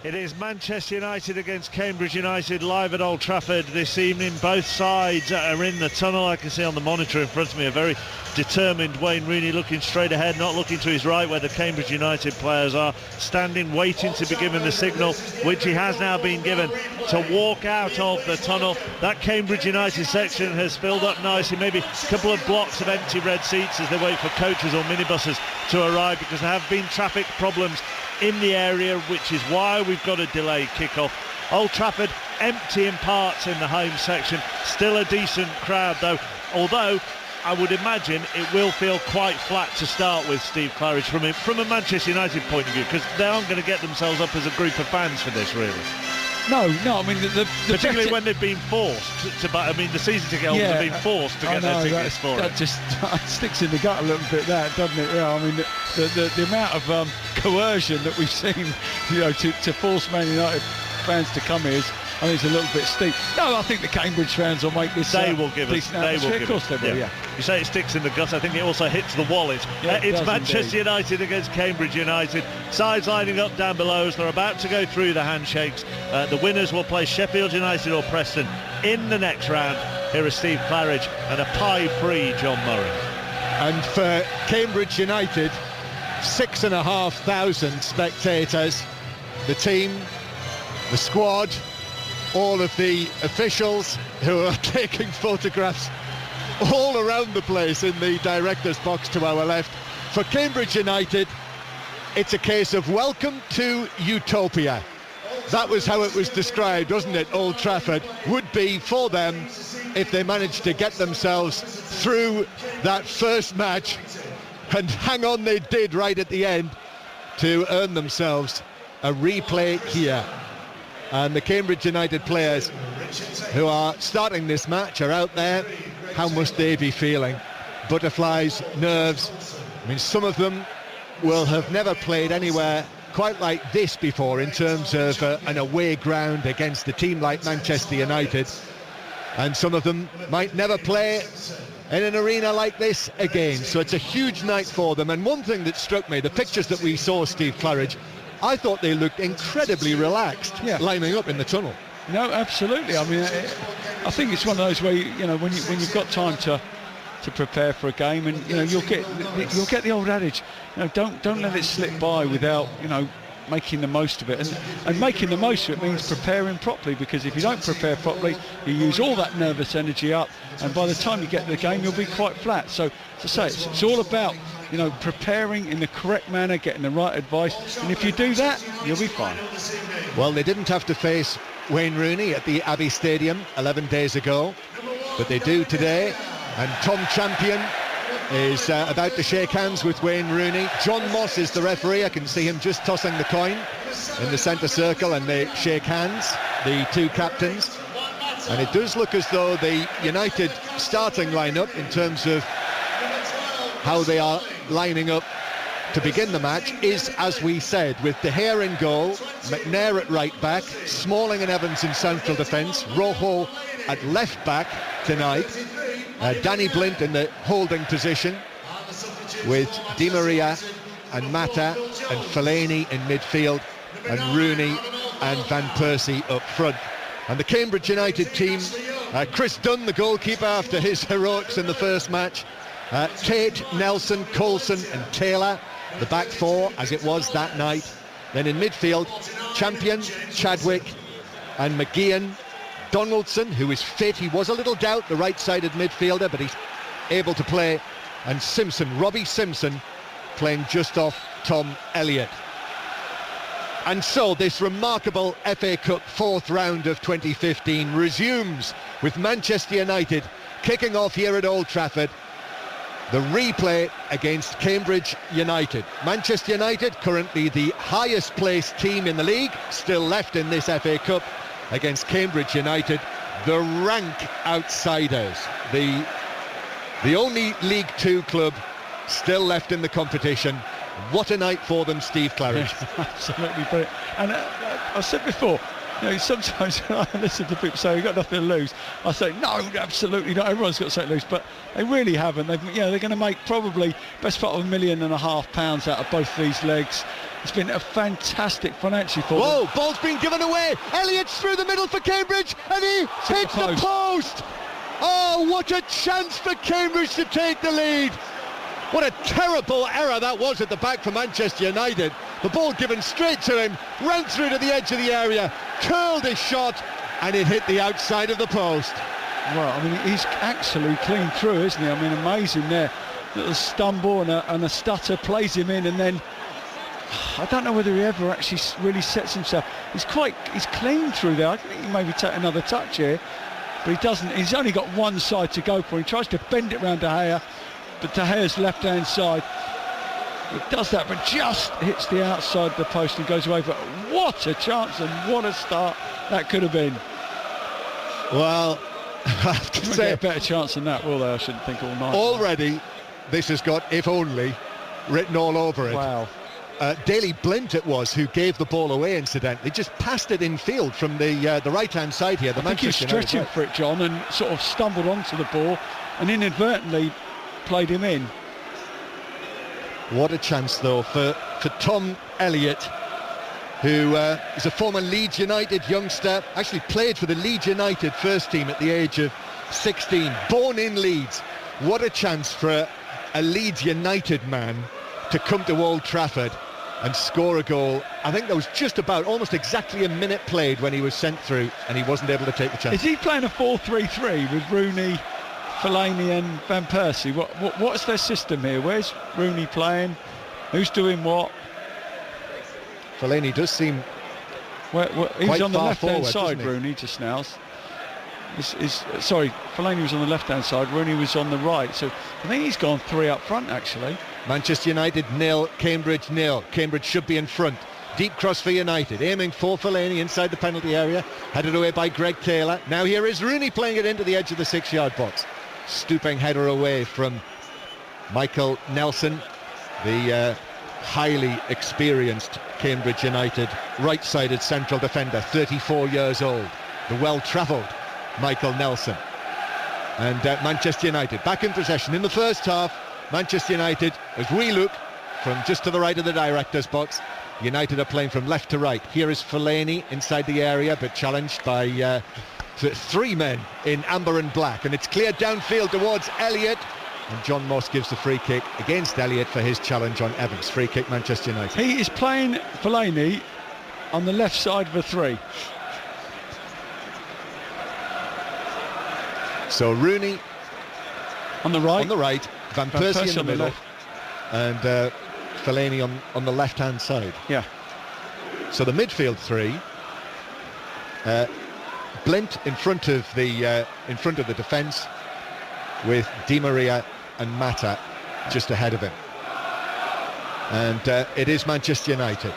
It is Manchester United against Cambridge United live at Old Trafford this evening. Both sides are in the tunnel. I can see on the monitor in front of me a very determined Wayne Rooney looking straight ahead, not looking to his right where the Cambridge United players are, standing waiting to be given the signal, which he has now been given, to walk out of the tunnel. That Cambridge United section has filled up nicely, maybe a couple of blocks of empty red seats as they wait for coaches or minibuses to arrive, because there have been traffic problems in the area, which is why we've got a delayed kick-off. Old Trafford empty in parts in the home section, still a decent crowd though, although I would imagine it will feel quite flat to start with, Steve Claridge, from a Manchester United point of view, because they aren't going to get themselves up as a group of fans for this, really. No, I mean the particularly when they've been forced to buy. I mean, the season ticket holders have been forced to get their tickets for it. That just sticks in the gut a little bit, that, doesn't it? Yeah, I mean the amount of coercion that we've seen, to force Man United fans to come here is, I think, it's a little bit steep. No, I think the Cambridge fans will make this. They will give us. They will give. Of course they will. Yeah. You say it sticks in the gut. I think it also hits the wallet. Yeah, it's Manchester United against Cambridge United. Sides lining up down below us. They're about to go through the handshakes. The winners will play Sheffield United or Preston in the next round. Here is Steve Claridge and a pie-free John Murray. And for Cambridge United, 6,500 spectators. The team, the squad, all of the officials who are taking photographs all around the place in the director's box to our left. For Cambridge United, it's a case of welcome to utopia. That was how it was described, wasn't it? Old Trafford would be for them if they managed to get themselves through that first match, and hang on they did right at the end to earn themselves a replay here. And the Cambridge United players who are starting this match are out there. How must they be feeling? Butterflies, nerves. I mean, some of them will have never played anywhere quite like this before in terms of an away ground against a team like Manchester United. And some of them might never play in an arena like this again. So it's a huge night for them. And one thing that struck me, the pictures that we saw, Steve Claridge, I thought they looked incredibly relaxed, lining up in the tunnel. No, absolutely. I mean, I think it's one of those where when you've got time to prepare for a game, and you'll get the old adage, don't let it slip by without making the most of it. And making the most of it means preparing properly, because if you don't prepare properly, you use all that nervous energy up, and by the time you get to the game, you'll be quite flat. So, as I say, it's all about preparing in the correct manner, getting the right advice, and if you do that, you'll be fine. Well, they didn't have to face Wayne Rooney at the Abbey Stadium 11 days ago, but they do today, and Tom Champion is about to shake hands with Wayne Rooney. John Moss is the referee. I can see him just tossing the coin in the centre circle, and they shake hands, the two captains. And it does look as though the United starting lineup, in terms of how they are lining up to begin the match, is as we said, with De Gea in goal, McNair at right back, Smalling and Evans in central defence, Rojo at left back tonight, Danny Blint in the holding position, with Di Maria and Mata and Fellaini in midfield, and Rooney and Van Persie up front. And the Cambridge United team, Chris Dunn, the goalkeeper, after his heroics in the first match, Tate, Nelson, Coulson and Taylor, the back four as it was that night. Then in midfield, Champion, Chadwick and McGeehan, Donaldson, who is fit, he was a little doubt, the right-sided midfielder, but he's able to play, and Simpson, Robbie Simpson, playing just off Tom Elliott. And so this remarkable FA Cup fourth round of 2015 resumes with Manchester United kicking off here at Old Trafford. The replay against Cambridge United. Manchester United, currently the highest placed team in the league, still left in this FA Cup, against Cambridge United, the rank outsiders. The only League Two club still left in the competition. What a night for them, Steve Claridge. Absolutely brilliant. And I said before, You know, sometimes when I listen to people say we've got nothing to lose, I say no, absolutely not. Everyone's got something to lose, but they really haven't. They're going to make probably best part of £1.5 million out of both these legs. It's been a fantastic financially for them. Whoa, ball's been given away. Elliott's through the middle for Cambridge, and he hits the post. Oh, what a chance for Cambridge to take the lead. What a terrible error that was at the back for Manchester United. The ball given straight to him, ran through to the edge of the area, curled his shot, and it hit the outside of the post. Well, I mean, he's actually clean through, isn't he? I mean, amazing there. Little stumble and a stutter plays him in, and then I don't know whether he ever actually really sets himself. He's clean through there. I think he maybe take another touch here, but he doesn't. He's only got one side to go for. He tries to bend it round De Gea, but De Gea's left-hand side. It does that, but just hits the outside of the post and goes away. But what a chance and what a start that could have been. Well, I have to say, get a better chance than that, will they? I shouldn't think all night. Already, this has got "if only" written all over it. Wow. Daley Blint it was who gave the ball away, incidentally. Just passed it in field from the right-hand side here. I think he was stretching for it, John, and sort of stumbled onto the ball and inadvertently played him in. What a chance, though, for Tom Elliott, who is a former Leeds United youngster, actually played for the Leeds United first team at the age of 16, born in Leeds. What a chance for a Leeds United man to come to Old Trafford and score a goal. I think there was just about almost exactly a minute played when he was sent through, and he wasn't able to take the chance. Is he playing a 4-3-3 with Rooney, Fellaini and Van Persie? What's their system here? Where's Rooney playing? Who's doing what? Fellaini does seem he's on the left-hand forward, side, Rooney, just now. Sorry, Fellaini was on the left-hand side, Rooney was on the right. So I think he's gone three up front, actually. Manchester United 0, Cambridge 0. Cambridge should be in front. Deep cross for United, aiming for Fellaini inside the penalty area, headed away by Greg Taylor. Now here is Rooney playing it into the edge of the 6-yard box. Stooping header away from Michael Nelson, the highly experienced Cambridge United right-sided central defender, 34 years old, the well-travelled Michael Nelson. And Manchester United back in possession in the first half. Manchester United, as we look from just to the right of the director's box, United are playing from left to right. Here is Fellaini inside the area, but challenged by three men in amber and black, and it's cleared downfield towards Elliott, and John Moss gives the free kick against Elliott for his challenge on Evans. Free kick, Manchester United. He is playing Fellaini on the left side of a three. So Rooney on the right, Van Persie in the middle, and Fellaini on the left-hand side. Yeah. So the midfield three. Blint in front of the defence, with Di Maria and Mata just ahead of him. And it is Manchester United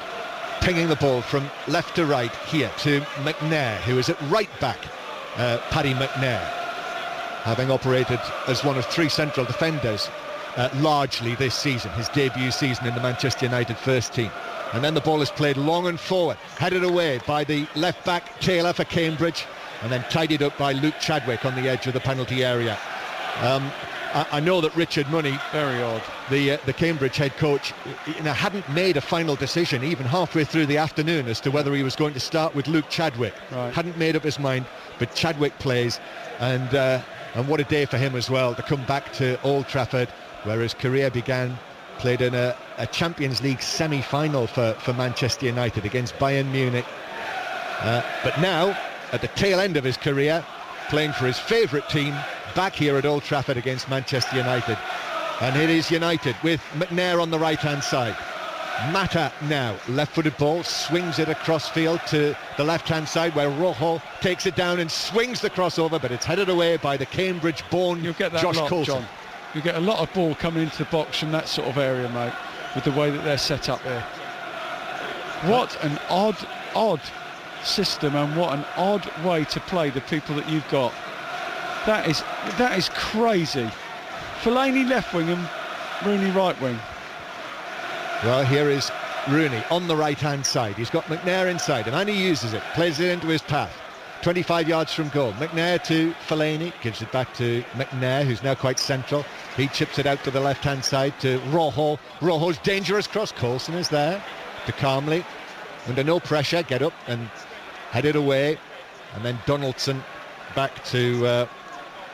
pinging the ball from left to right here to McNair, who is at right back. Paddy McNair, having operated as one of three central defenders largely this season, his debut season in the Manchester United first team. And then the ball is played long and forward, headed away by the left back Taylor for Cambridge, and then tidied up by Luke Chadwick on the edge of the penalty area. I know that Richard Money, very odd, the Cambridge head coach, hadn't made a final decision even halfway through the afternoon as to whether he was going to start with Luke Chadwick. Right. Hadn't made up his mind, but Chadwick plays, and what a day for him as well to come back to Old Trafford, where his career began. Played in a Champions League semi-final for Manchester United against Bayern Munich, but now at the tail end of his career, playing for his favourite team back here at Old Trafford against Manchester United. And it is United with McNair on the right-hand side. Mata now, left-footed ball, swings it across field to the left-hand side, where Rojo takes it down and swings the crossover, but it's headed away by the Cambridge-born Josh Coulson. John. You get a lot of ball coming into the box from that sort of area, mate, with the way that they're set up there. What an odd system, and what an odd way to play the people that you've got. That is crazy. Fellaini left wing and Rooney right wing. Well, here is Rooney on the right-hand side. He's got McNair inside him, and he uses it, plays it into his path. 25 yards from goal. McNair to Fellaini, gives it back to McNair, who's now quite central. He chips it out to the left-hand side to Rojo. Rojo's dangerous cross. Coulson is there to calmly, under no pressure, get up and head it away. And then Donaldson back to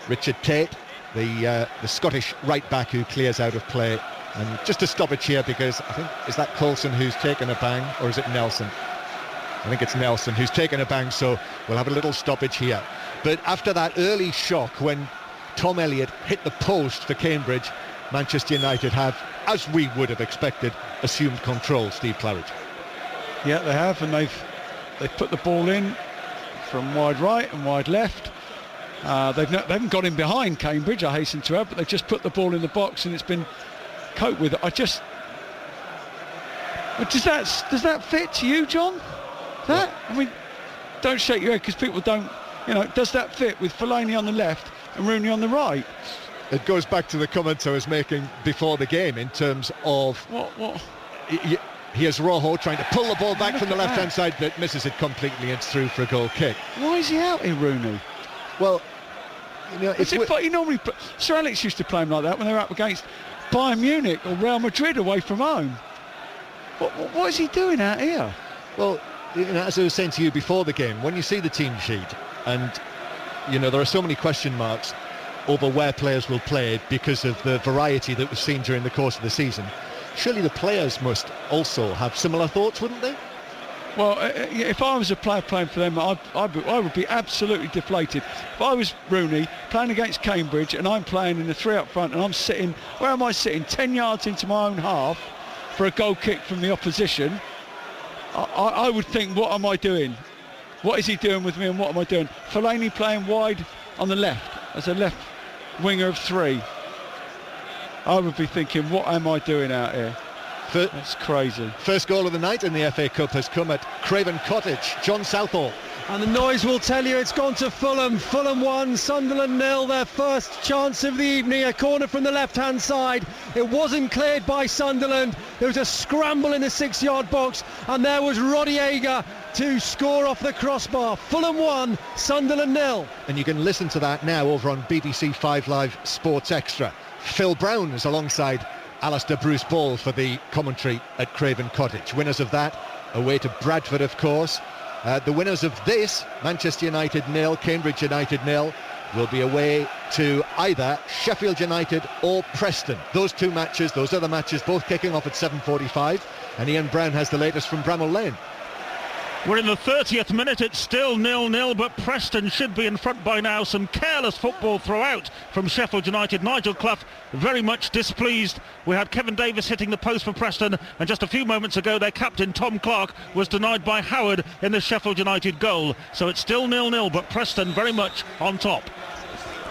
Richard Tate, the Scottish right-back who clears out of play. And just a stoppage here because I think, is that Coulson who's taken a bang, or is it Nelson? I think it's Nelson who's taken a bang, so we'll have a little stoppage here. But after that early shock when Tom Elliott hit the post for Cambridge, Manchester United have, as we would have expected, assumed control, Steve Claridge. Yeah, they have, and they've put the ball in from wide right and wide left. They haven't got in behind Cambridge, I hasten to add, but they've just put the ball in the box and it's been coped with. Does that fit to you, John? That, I mean, don't shake your head because people don't, does that fit with Fellaini on the left and Rooney on the right? It goes back to the comments I was making before the game in terms of what? Here's Rojo trying to pull the ball back from the left-hand side, but misses it completely and it's through for a goal kick. Why is he out here, Rooney? Well, he normally, Sir Alex used to play him like that when they were up against Bayern Munich or Real Madrid away from home. What is he doing out here? Well, as I was saying to you before the game, when you see the team sheet and there are so many question marks over where players will play because of the variety that was seen during the course of the season, surely the players must also have similar thoughts, wouldn't they? Well, if I was a player playing for them, I would be absolutely deflated. If I was Rooney playing against Cambridge and I'm playing in the three up front and I'm sitting, where am I sitting? 10 yards into my own half for a goal kick from the opposition. I would think, what am I doing? What is he doing with me and what am I doing? Fellaini playing wide on the left as a left winger of three. I would be thinking, what am I doing out here? That's crazy. First goal of the night in the FA Cup has come at Craven Cottage. John Southall. And the noise will tell you it's gone to Fulham. Fulham 1, Sunderland 0, their first chance of the evening. A corner from the left-hand side. It wasn't cleared by Sunderland. There was a scramble in the 6-yard box, and there was Rodiega to score off the crossbar. Fulham 1, Sunderland 0. And you can listen to that now over on BBC 5 Live Sports Extra. Phil Brown is alongside Alistair Bruce Ball for the commentary at Craven Cottage. Winners of that away to Bradford, of course. The winners of this, Manchester United 0, Cambridge United 0, will be away to either Sheffield United or Preston. Those two matches, those other matches, both kicking off at 7:45. And Ian Brown has the latest from Bramall Lane. We're in the 30th minute, it's still 0-0, but Preston should be in front by now. Some careless football throughout from Sheffield United. Nigel Clough very much displeased. We had Kevin Davis hitting the post for Preston, and just a few moments ago their captain Tom Clark was denied by Howard in the Sheffield United goal. So it's still 0-0, but Preston very much on top.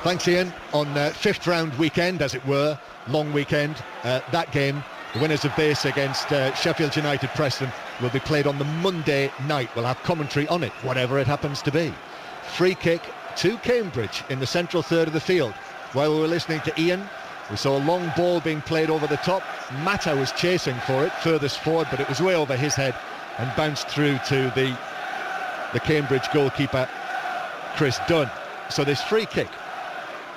Thanks, Ian. On fifth round weekend, as it were, long weekend, that game, the winners of this against Sheffield United Preston will be played on the Monday night. We'll have commentary on it, whatever it happens to be. Free kick to Cambridge in the central third of the field. While we were listening to Ian, we saw a long ball being played over the top. Mata was chasing for it furthest forward, but it was way over his head and bounced through to the Cambridge goalkeeper, Chris Dunn. So this free kick,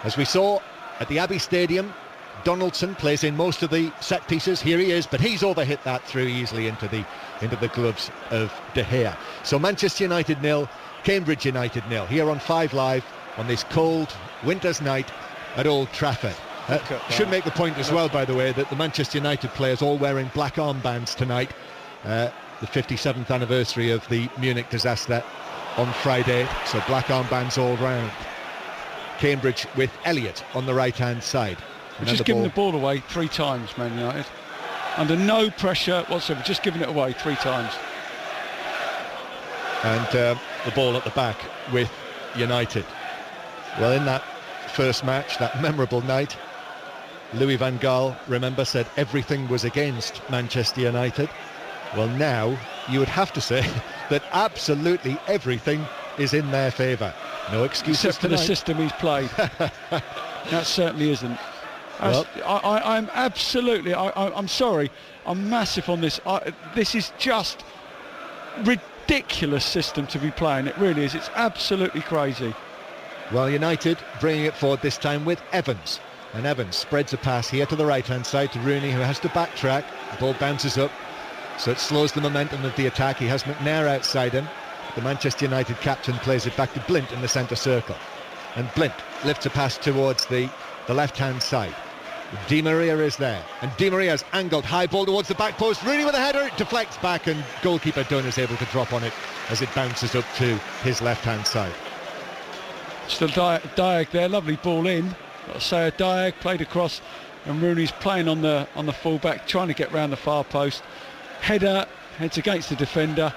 as we saw at the Abbey Stadium, Donaldson plays in most of the set pieces. Here he is, but he's overhit that through easily into the gloves of De Gea. So Manchester United 0, Cambridge United 0, here on 5 Live on this cold winter's night at Old Trafford. Should make the point as well, by the way, that the Manchester United players all wearing black armbands tonight. The 57th anniversary of the Munich disaster on Friday, so black armbands all round. Cambridge with Elliott on the right-hand side. We're just giving the ball away 3 times, Man United. Under no pressure whatsoever, just giving it away 3 times. And the ball at the back with United. Well, in that first match, that memorable night, Louis van Gaal, remember, said everything was against Manchester United. Well, now you would have to say that absolutely everything is in their favour. No excuses except for tonight. the system he's played. That certainly isn't. I'm absolutely, I'm sorry, I'm massive on this. This is just ridiculous system to be playing. It really is. It's absolutely crazy. Well, United bringing it forward this time with Evans. And Evans spreads a pass here to the right-hand side to Rooney, who has to backtrack. The ball bounces up, so it slows the momentum of the attack. He has McNair outside him. The Manchester United captain plays it back to Blint in the centre circle. And Blint lifts a pass towards the left-hand side. Di Maria is there, and Di Maria's angled high ball towards the back post. Rooney with a header, it deflects back, and goalkeeper Dunn is able to drop on it as it bounces up to his left-hand side. Still Diag there, lovely ball in. Got to say, Diag played across, and Rooney's playing on the full-back, trying to get round the far post. Header, heads against the defender.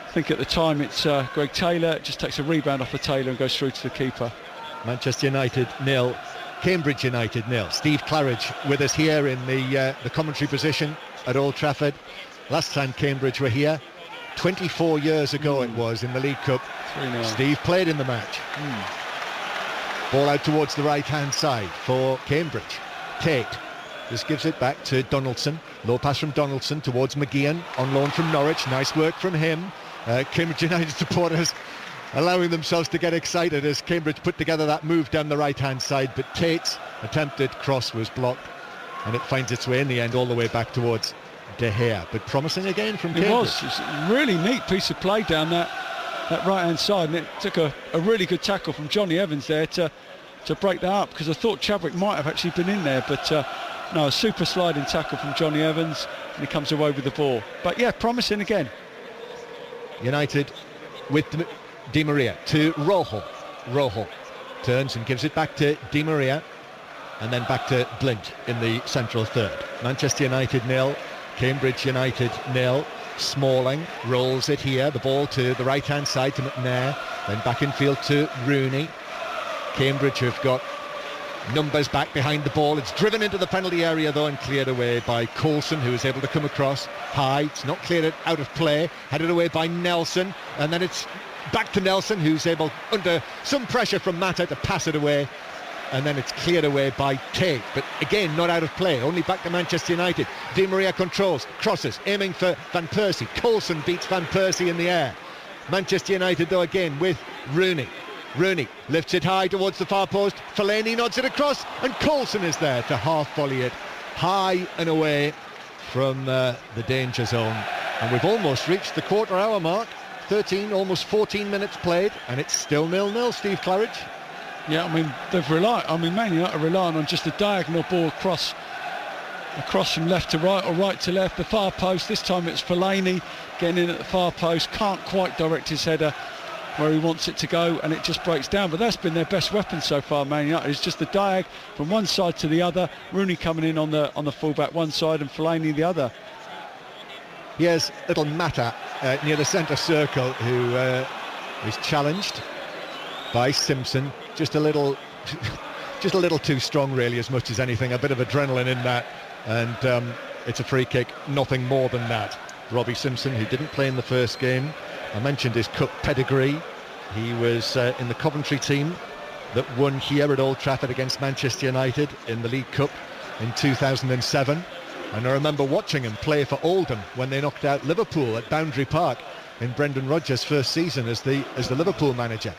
I think at the time it's Greg Taylor, just takes a rebound off of Taylor and goes through to the keeper. Manchester United 0, Cambridge United 0. Steve Claridge with us here in the commentary position at Old Trafford. Last time Cambridge were here, 24 years ago it was, in the League Cup. 3-0. Steve played in the match. Ball out towards the right-hand side for Cambridge. Tate just gives it back to Donaldson. Low pass from Donaldson towards McGeehan, on loan from Norwich. Nice work from him. Cambridge United supporters allowing themselves to get excited as Cambridge put together that move down the right-hand side, but Tate's attempted cross was blocked, and it finds its way in the end all the way back towards De Gea. But promising again from Cambridge. It was. It's a really neat piece of play down that right-hand side, and it took a really good tackle from Johnny Evans there to break that up, because I thought Chadwick might have actually been in there, but no, a super sliding tackle from Johnny Evans, and he comes away with the ball. But yeah, promising again. United with Di Maria to Rojo. Rojo turns and gives it back to Di Maria, and then back to Blint in the central third. Manchester United 0, Cambridge United 0. Smalling rolls it here, the ball to the right-hand side to McNair, then back in field to Rooney. Cambridge have got numbers back behind the ball. It's driven into the penalty area though and cleared away by Coulson, who is able to come across high. It's not cleared out of play, headed away by Nelson, and then it's back to Nelson, who's able, under some pressure from Mata, to pass it away, and then it's cleared away by Tate, but again not out of play, only back to Manchester United. Di Maria controls, crosses, aiming for Van Persie. Coulson beats Van Persie in the air. Manchester United though again with Rooney. Rooney lifts it high towards the far post. Fellaini nods it across, and Coulson is there to half volley it high and away from the danger zone. And we've almost reached the quarter-hour mark. 13, almost 14 minutes played, and it's still 0-0. Steve Claridge. Yeah, I mean Man United are relying on just a diagonal ball across from left to right or right to left. The far post. This time it's Fellaini getting in at the far post. Can't quite direct his header where he wants it to go, and it just breaks down. But that's been their best weapon so far, Man United. It's just the diag from one side to the other. Rooney coming in on the fullback one side and Fellaini the other. Here's little Mata near the centre circle, who is challenged by Simpson. Just a little too strong, really, as much as anything. A bit of adrenaline in that, and it's a free kick. Nothing more than that. Robbie Simpson, who didn't play in the first game. I mentioned his cup pedigree. He was in the Coventry team that won here at Old Trafford against Manchester United in the League Cup in 2007. And I remember watching him play for Oldham when they knocked out Liverpool at Boundary Park in Brendan Rodgers' first season as the Liverpool manager.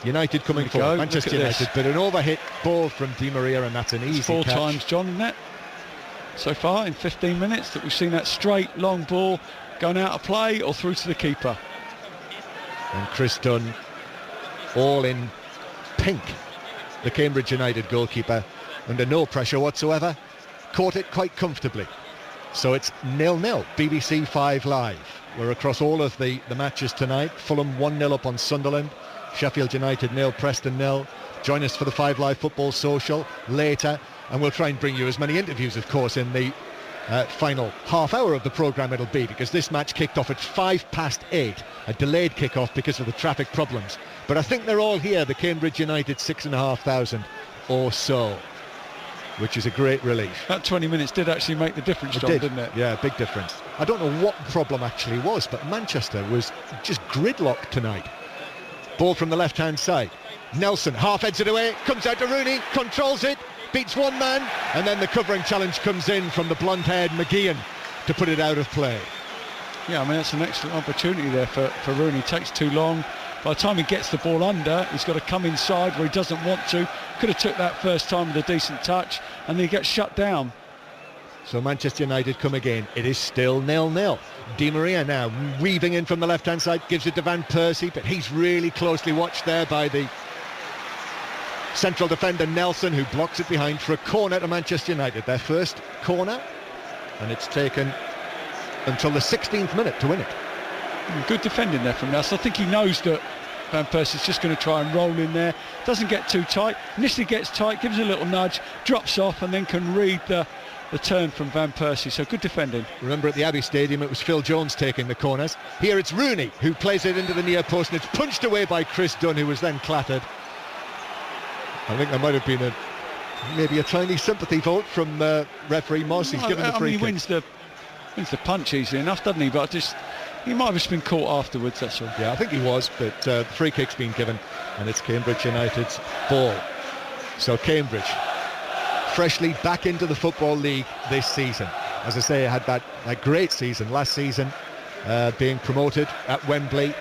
United coming forward, Manchester United, but an overhit ball from Di Maria, and that's an easy four catch. Times, John, isn't it? So far in 15 minutes that we've seen that straight long ball going out of play or through to the keeper. And Chris Dunn, all in pink, the Cambridge United goalkeeper, under no pressure whatsoever, caught it quite comfortably. So it's 0-0. BBC 5 Live. We're across all of the matches tonight. Fulham 1-0 up on Sunderland. Sheffield United 0, Preston 0. Join us for the 5 Live Football Social later, and we'll try and bring you as many interviews, of course, in the final half hour of the programme it'll be, because this match kicked off at 8:05, a delayed kick-off because of the traffic problems. But I think they're all here, the Cambridge United 6,500 or so, which is a great relief. That 20 minutes did actually make the difference, John, didn't it? Yeah, big difference. I don't know what the problem actually was, but Manchester was just gridlocked tonight. Ball from the left-hand side. Nelson half-heads it away, comes out to Rooney, controls it, beats one man, and then the covering challenge comes in from the blonde-haired McGeehan to put it out of play. Yeah, I mean, that's an excellent opportunity there for Rooney. Takes too long. By the time he gets the ball under, he's got to come inside where he doesn't want to. Could have took that first time with a decent touch, and then he gets shut down. So Manchester United come again. It is still 0-0. Di Maria now weaving in from the left-hand side, gives it to Van Persie, but he's really closely watched there by the central defender Nelson, who blocks it behind for a corner to Manchester United. Their first corner, and it's taken until the 16th minute to win it. Good defending there from Nelson. I think he knows that Van Persie's just going to try and roll in there. Doesn't get too tight. Initially gets tight, gives a little nudge, drops off, and then can read the turn from Van Persie. So good defending. Remember, at the Abbey Stadium it was Phil Jones taking the corners. Here it's Rooney who plays it into the near post, and it's punched away by Chris Dunn, who was then clattered. I think there might have been maybe a tiny sympathy vote from referee Moss. He's given the free kick. He wins the punch easily enough, doesn't he? But he might have just been caught afterwards, that's all. Yeah, I think he was, but the free kick's been given, and it's Cambridge United's ball. So Cambridge freshly back into the Football League this season. As I say, had that great season last season, being promoted at Wembley,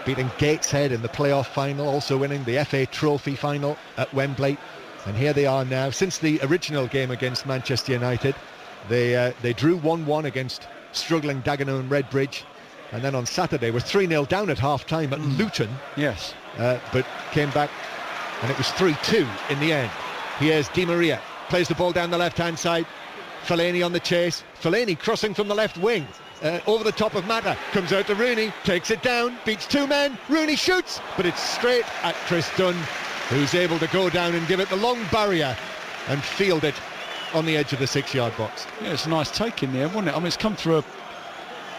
beating Gateshead in the playoff final, also winning the FA Trophy final at Wembley. And here they are now. Since the original game against Manchester United, they drew 1-1 against struggling Dagenham and Redbridge, and then on Saturday were 3-0 down at half-time at Luton. Yes. But came back, and it was 3-2 in the end. Here's Di Maria, plays the ball down the left-hand side. Fellaini on the chase. Fellaini crossing from the left wing. Over the top of Mata, comes out to Rooney, takes it down, beats two men. Rooney shoots, but it's straight at Chris Dunn, who's able to go down and give it the long barrier and field it on the edge of the 6-yard box. Yeah, it's a nice take in there, wasn't it? I mean, it's come through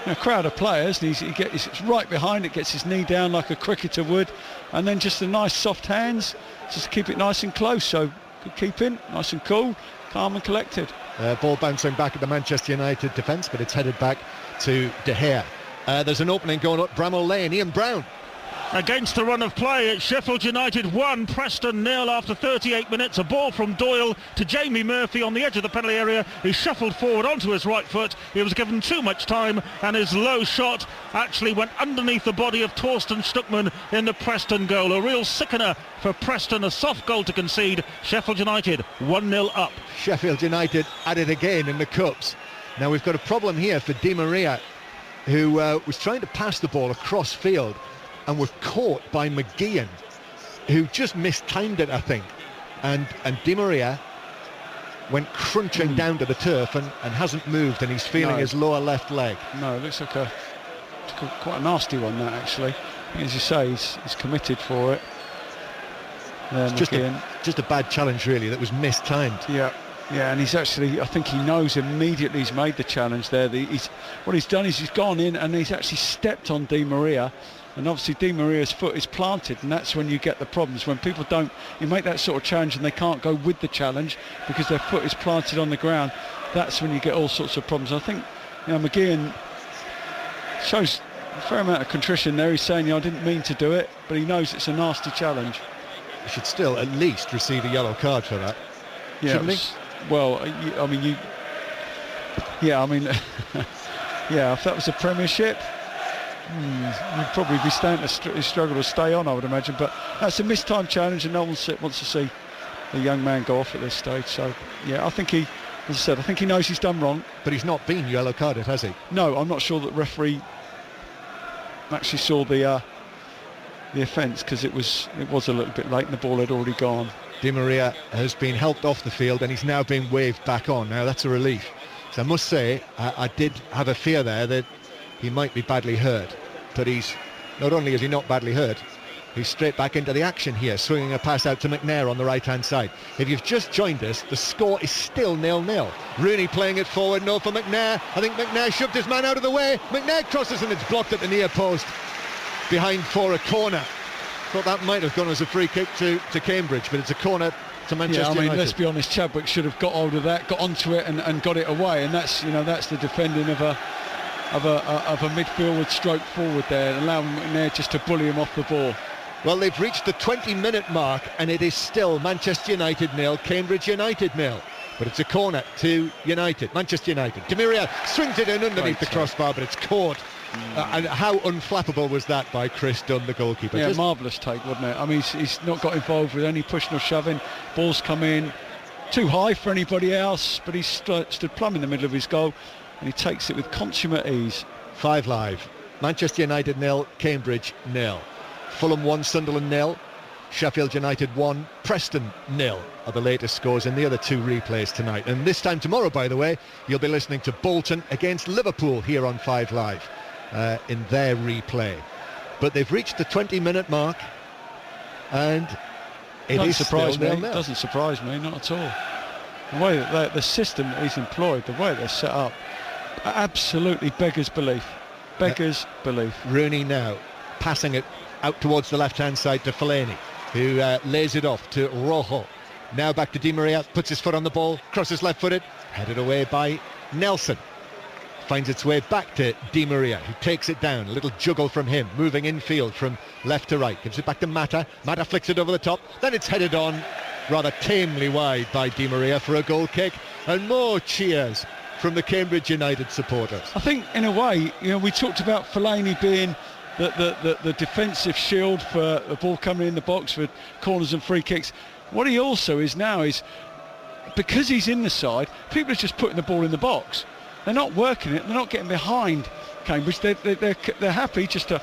a crowd of players, and it's right behind it, gets his knee down like a cricketer would, and then just the nice soft hands, just keep it nice and close. So good keeping, nice and cool, calm and collected. Ball bouncing back at the Manchester United defence, but it's headed back to De Gea. There's an opening going up Bramall Lane. Ian Brown. Against the run of play, Sheffield United 1, Preston 0 after 38 minutes. A ball from Doyle to Jamie Murphy on the edge of the penalty area. He shuffled forward onto his right foot. He was given too much time, and his low shot actually went underneath the body of Torsten Stuckmann in the Preston goal. A real sickener for Preston, a soft goal to concede. Sheffield United 1-0 up. Sheffield United at it again in the Cups. Now we've got a problem here for Di Maria, who was trying to pass the ball across field and was caught by McGeehan, who just mistimed it, I think. And Di Maria went crunching down to the turf and hasn't moved, and he's feeling his lower left leg. No, it looks like quite a nasty one, that, actually. As you say, he's committed for it. It's just a bad challenge, really, that was mistimed. Yeah, and he's actually, I think he knows immediately he's made the challenge there. What he's done is he's gone in and he's actually stepped on Di Maria. And obviously Di Maria's foot is planted, and that's when you get the problems. When people you make that sort of challenge and they can't go with the challenge because their foot is planted on the ground, that's when you get all sorts of problems. I think, McGeehan shows a fair amount of contrition there. He's saying, I didn't mean to do it, but he knows it's a nasty challenge. He should still at least receive a yellow card for that, shouldn't he? Well, if that was a Premiership, you'd probably be struggle to stay on, I would imagine. But that's a mistimed challenge, and no one wants to see a young man go off at this stage. So, yeah, I think I think he knows he's done wrong. But he's not been yellow carded, has he? No, I'm not sure that the referee actually saw the offence, because it was a little bit late and the ball had already gone. Di Maria has been helped off the field and he's now been waved back on. Now that's a relief. So I must say, I did have a fear there that he might be badly hurt, but not only is he not badly hurt, he's straight back into the action here, swinging a pass out to McNair on the right-hand side. If you've just joined us, the score is still 0-0. Rooney playing it forward, no for McNair. I think McNair shoved his man out of the way. McNair crosses and it's blocked at the near post behind for a corner. Thought that might have gone as a free kick to Cambridge, but it's a corner to Manchester United. Let's be honest, Chadwick should have got hold of that, got onto it and got it away, and that's the defending of a midfield with stroke forward there, and allowing McNair just to bully him off the ball. Well, they've reached the 20-minute mark, and it is still Manchester United 0, Cambridge United 0. But it's a corner to United, Manchester United. Di Maria swings it in underneath the crossbar, but it's caught. And how unflappable was that by Chris Dunn, the goalkeeper? Yeah, marvellous take, wasn't it? I mean, he's not got involved with any pushing or shoving. Ball's come in too high for anybody else, but he stood plumb in the middle of his goal, and he takes it with consummate ease. 5 Live. Manchester United 0, Cambridge 0. Fulham 1, Sunderland 0. Sheffield United 1, Preston 0 are the latest scores in the other 2 replays tonight. And this time tomorrow, by the way, you'll be listening to Bolton against Liverpool here on 5 Live in their replay. But they've reached the 20-minute mark, and it is still 0-0. It doesn't surprise me, not at all. The way that the system that he's employed, the way they're set up, absolutely beggars belief. Beggars belief. Rooney now passing it out towards the left-hand side to Fellaini, who lays it off to Rojo. Now back to Di Maria, puts his foot on the ball, crosses left-footed, headed away by Nelson. Finds its way back to Di Maria, who takes it down. A little juggle from him, moving infield from left to right. Gives it back to Mata. Mata flicks it over the top. Then it's headed on rather tamely wide by Di Maria for a goal kick. And more cheers from the Cambridge United supporters. I think, in a way, we talked about Fellaini being the defensive shield for the ball coming in the box for corners and free kicks. What he also is now is, because he's in the side, people are just putting the ball in the box. They're not working it, they're not getting behind Cambridge. They're happy just to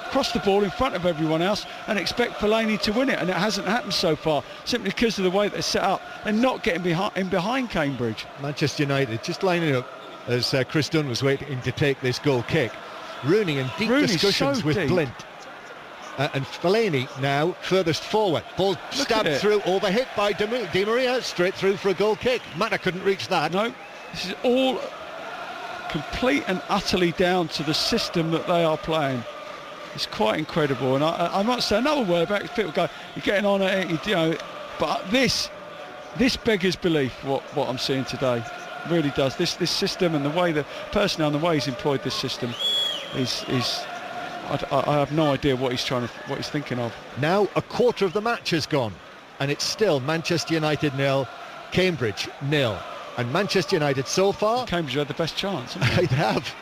cross the ball in front of everyone else and expect Fellaini to win it, and it hasn't happened so far, simply because of the way they're set up. They're not getting behind Cambridge. Manchester United just lining up as Chris Dunn was waiting to take this goal kick. Rooney in deep discussions with Blint. And Fellaini now furthest forward. Ball stabbed through, overhit by Di Maria, straight through for a goal kick. Mata couldn't reach that. No, this is all complete and utterly down to the system that they are playing. It's quite incredible. And I might say another word about it. People go, you're getting on at it, but this beggars belief, what I'm seeing today. Really does. This system and the way the personnel and the way he's employed this system is I have no idea what he's thinking of. Now a quarter of the match has gone, and it's still Manchester United 0, Cambridge 0. And Manchester United so far, Cambridge had the best chance. They have.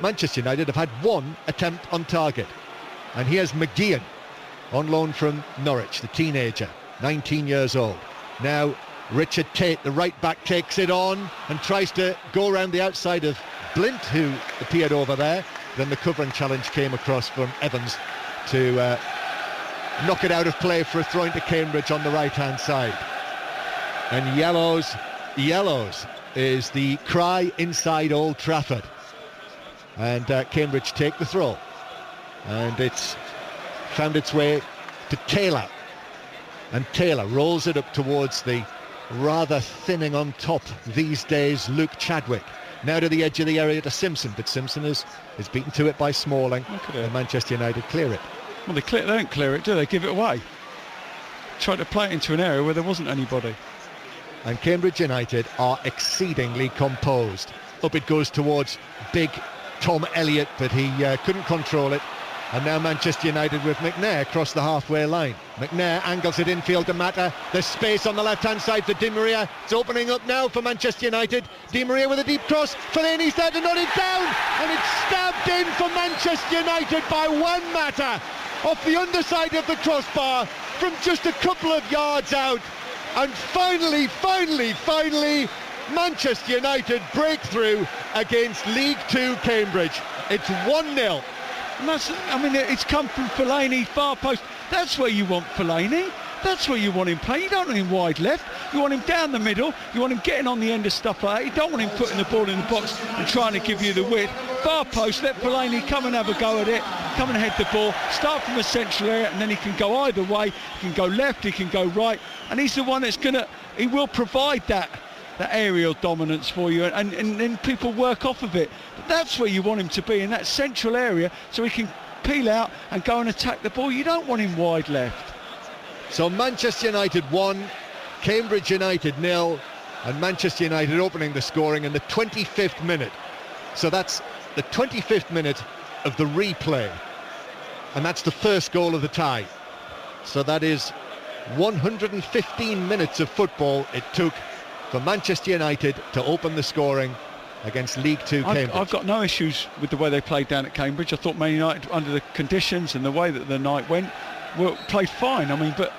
Manchester United have had 1 attempt on target, and here's McGeehan on loan from Norwich, the teenager, 19 years old. Now Richard Tate, the right back, takes it on and tries to go around the outside of Blint, who appeared over there. Then the covering challenge came across from Evans to knock it out of play for a throw into Cambridge on the right-hand side. And yellows is the cry inside Old Trafford. And Cambridge take the throw. And it's found its way to Taylor. And Taylor rolls it up towards the rather thinning on top these days Luke Chadwick. Now to the edge of the area to Simpson, but Simpson is beaten to it by Smalling. And Manchester United clear it. Well, they don't clear it, do they? Give it away. Try to play it into an area where there wasn't anybody. And Cambridge United are exceedingly composed. Up it goes towards big Tom Elliott, but he couldn't control it. And now Manchester United with McNair across the halfway line. McNair angles it infield to Mata. There's space on the left-hand side for Di Maria. It's opening up now for Manchester United. Di Maria with a deep cross. Fellaini's there to nod it down. And it's stabbed in for Manchester United by Juan Mata off the underside of the crossbar from just a couple of yards out. And finally, Manchester United breakthrough against League Two Cambridge. It's 1-0. And it's come from Fellaini, far post. That's where you want Fellaini. That's where you want him playing. You don't want him wide left. You want him down the middle. You want him getting on the end of stuff like that. You don't want him putting the ball in the box and trying to give you the width. Far post, let Fellaini come and have a go at it. Come and head the ball. Start from a central area, and then he can go either way. He can go left, he can go right. And he's the one he will provide that aerial dominance for you, and then people work off of it. But that's where you want him to be, in that central area, so he can peel out and go and attack the ball. You don't want him wide left. So Manchester United 1, Cambridge United 0, and Manchester United opening the scoring in the 25th minute. So that's the 25th minute of the replay. and that's the first goal of the tie. So that is 115 minutes of football it took for Manchester United to open the scoring against League Two Cambridge. I've got no issues with the way they played down at Cambridge. I thought Man United, under the conditions and the way that the night went, played fine. I mean, but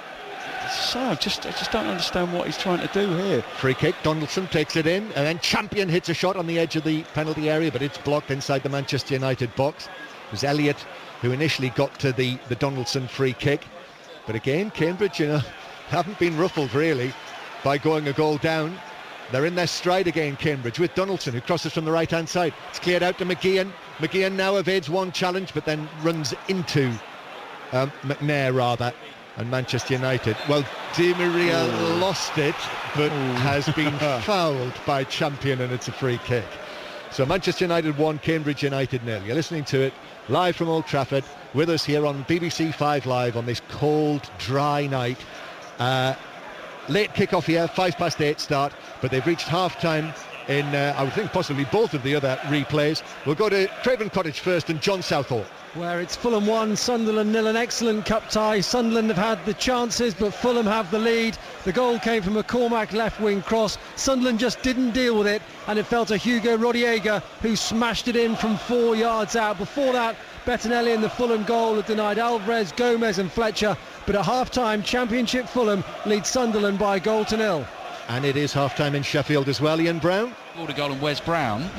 so I just don't understand what he's trying to do here. Free kick, Donaldson takes it in, and then Champion hits a shot on the edge of the penalty area, but it's blocked inside the Manchester United box. It was Elliott who initially got to the Donaldson free kick. But again, Cambridge, haven't been ruffled really by going a goal down. They're in their stride again, Cambridge, with Donaldson, who crosses from the right-hand side. It's cleared out to McGeehan. McGeehan now evades one challenge, but then runs into McNair, rather, and Manchester United. Well, Di Maria lost it, but has been fouled by Champion, and it's a free kick. So Manchester United 1, Cambridge United 0. You're listening to it live from Old Trafford, with us here on BBC 5 Live on this cold, dry night. Late kick-off here, 8:05 start, but they've reached half-time in, I would think, possibly both of the other replays. We'll go to Craven Cottage first and John Southall. Where it's Fulham 1, Sunderland 0, an excellent cup tie. Sunderland have had the chances, but Fulham have the lead. The goal came from a Cormac left-wing cross. Sunderland just didn't deal with it, and it fell to Hugo Rodiega, who smashed it in from 4 yards out. Before that, Bettinelli in the Fulham goal had denied Alvarez, Gomez and Fletcher. But at half-time, Championship Fulham lead Sunderland by a goal to 0. And it is half-time in Sheffield as well. Ian Brown. Scored a goal and Wes Brown.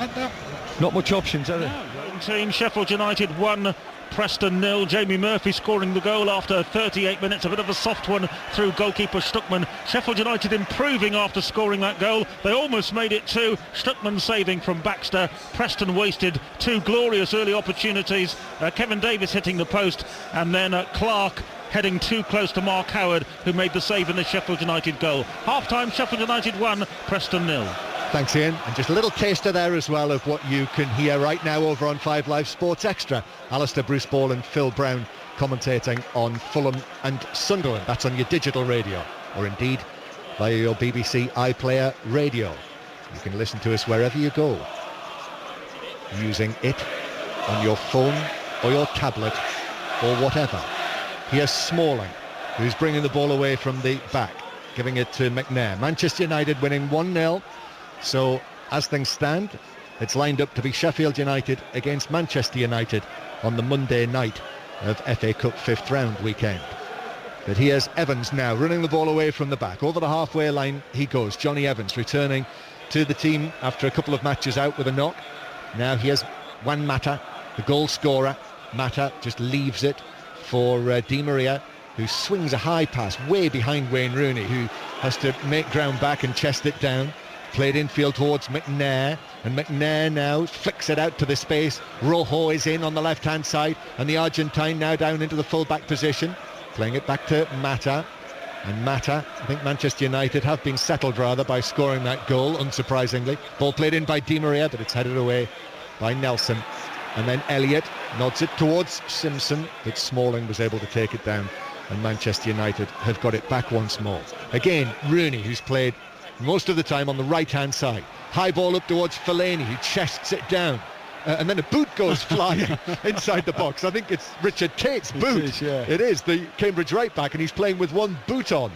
Not much options, are there? Home team, Sheffield United 1, Preston 0. Jamie Murphy scoring the goal after 38 minutes. A bit of a soft one through goalkeeper Stuckman. Sheffield United improving after scoring that goal. They almost made it 2. Stuckman saving from Baxter. Preston wasted 2 glorious early opportunities. Kevin Davis hitting the post, and then Clark heading too close to Mark Howard, who made the save in the Sheffield United goal. Half-time, Sheffield United 1, Preston 0. Thanks, Ian. And just a little taster there as well of what you can hear right now over on 5 Live Sports Extra. Alistair Bruce Ball and Phil Brown commentating on Fulham and Sunderland. That's on your digital radio, or indeed via your BBC iPlayer radio. You can listen to us wherever you go, using it on your phone or your tablet or whatever. Here's Smalling, who's bringing the ball away from the back, giving it to McNair. Manchester United winning 1-0. So, as things stand, it's lined up to be Sheffield United against Manchester United on the Monday night of FA Cup 5th round weekend. But here's Evans now, running the ball away from the back. Over the halfway line he goes. Johnny Evans returning to the team after a couple of matches out with a knock. Now here's Juan Mata, the goal scorer. Mata just leaves it for Di Maria, who swings a high pass way behind Wayne Rooney, who has to make ground back and chest it down. Played infield towards McNair, and McNair now flicks it out to the space. Rojo is in on the left-hand side, and the Argentine now down into the full-back position, playing it back to Mata. And Mata, I think Manchester United have been settled rather by scoring that goal, unsurprisingly. Ball played in by Di Maria, but it's headed away by Nelson. And then Elliott nods it towards Simpson, but Smalling was able to take it down, and Manchester United have got it back once more. Again, Rooney, who's played most of the time on the right-hand side. High ball up towards Fellaini, who chests it down. And then a boot goes flying inside the box. I think it's Richard Tate's boot. It is, yeah. It is, the Cambridge right-back, and he's playing with one boot on.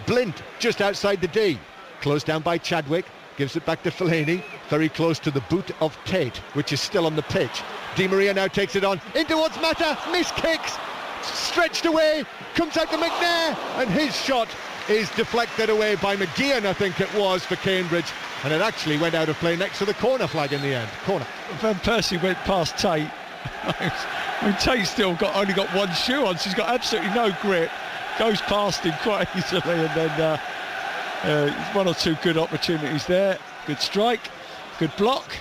Blint just outside the D. Closed down by Chadwick. Gives it back to Fellaini, very close to the boot of Tate, which is still on the pitch. Di Maria now takes it on, in towards Mata, miss kicks, stretched away, comes out to McNair, and his shot is deflected away by McGeehan, I think it was, for Cambridge, and it actually went out of play next to the corner flag in the end. Corner. Van Persie went past Tate. I mean, Tate's still only got one shoe on, so he's got absolutely no grip. Goes past him quite easily, and then one or two good opportunities there. Good strike, good block.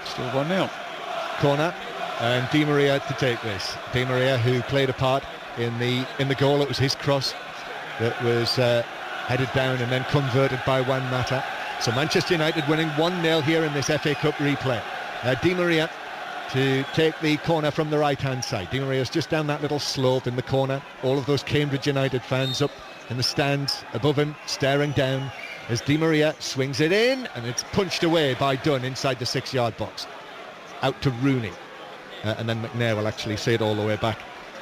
Still 1-0. Corner, and Di Maria to take this. Di Maria, who played a part in the goal. It was his cross that was headed down and then converted by Juan Mata. So Manchester United winning 1-0 here in this FA Cup replay. Di Maria to take the corner from the right-hand side. Di Maria's just down that little slope in the corner. All of those Cambridge United fans up in the stands above him, staring down as Di Maria swings it in, and it's punched away by Dunn inside the 6-yard box. Out to Rooney. And then McNair will actually see it all the way back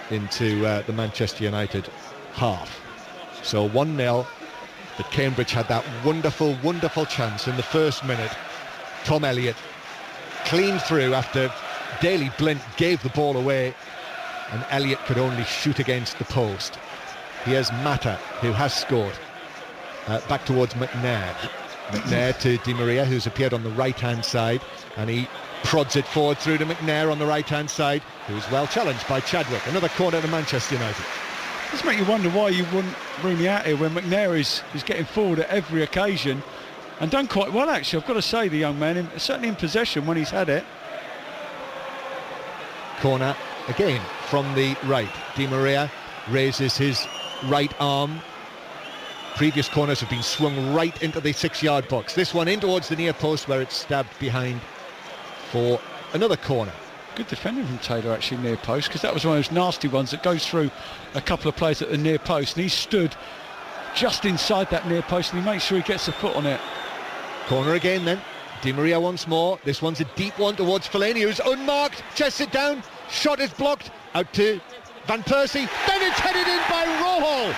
into the Manchester United half. So 1-0, but Cambridge had that wonderful, wonderful chance in the first minute. Tom Elliott clean through after Daley Blint gave the ball away, and Elliott could only shoot against the post. Here's Mata, who has scored. Back towards McNair. McNair to Di Maria, who's appeared on the right-hand side, and he prods it forward through to McNair on the right-hand side, who's well challenged by Chadwick. Another corner to Manchester United. This makes you wonder why you wouldn't Rooney out here when McNair is getting forward at every occasion, and done quite well, actually. I've got to say, the young man, certainly in possession when he's had it. Corner again from the right. Di Maria raises his right arm. Previous corners have been swung right into the 6-yard box. This one in towards the near post, where it's stabbed behind for another corner. Good defending from Taylor, actually, near post, because that was one of those nasty ones that goes through a couple of players at the near post, and he stood just inside that near post, and he makes sure he gets a foot on it. Corner again then. Di Maria once more. This one's a deep one towards Fellaini, who's unmarked, chests it down, shot is blocked, out to Van Persie, then it's headed in by Rojo.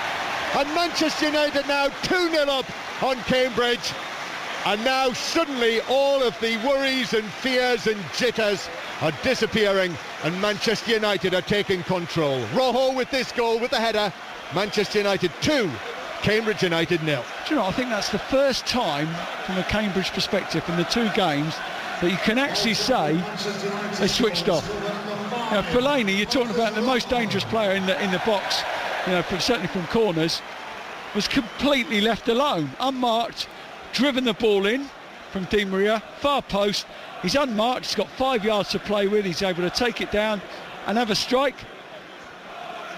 And Manchester United now 2-0 up on Cambridge. And now suddenly all of the worries and fears and jitters are disappearing, and Manchester United are taking control. Rojo with this goal, with the header. Manchester United 2, Cambridge United 0. Do you know, I think that's the first time from a Cambridge perspective in the two games that you can actually say they switched off. You know, Fellaini, you're talking about the most dangerous player in the box, you know, certainly from corners, was completely left alone, unmarked, driven the ball in from Di Maria, far post. He's unmarked, he's got 5 yards to play with, he's able to take it down and have a strike.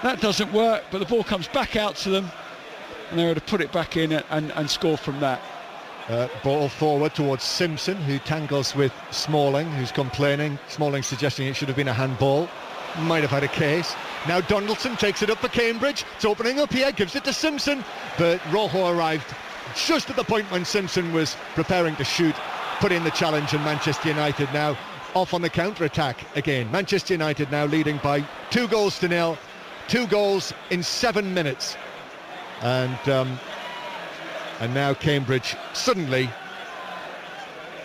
That doesn't work, but the ball comes back out to them, and they're able to put it back in and score from that. Ball forward towards Simpson, who tangles with Smalling, who's complaining. Smalling suggesting it should have been a handball. Might have had a case. Now Donaldson takes it up for Cambridge. It's opening up here, gives it to Simpson, but Rojo arrived just at the point when Simpson was preparing to shoot, put in the challenge, and Manchester United now off on the counter-attack again. Manchester United now leading by 2-0. 2 goals in 7 minutes. And now Cambridge suddenly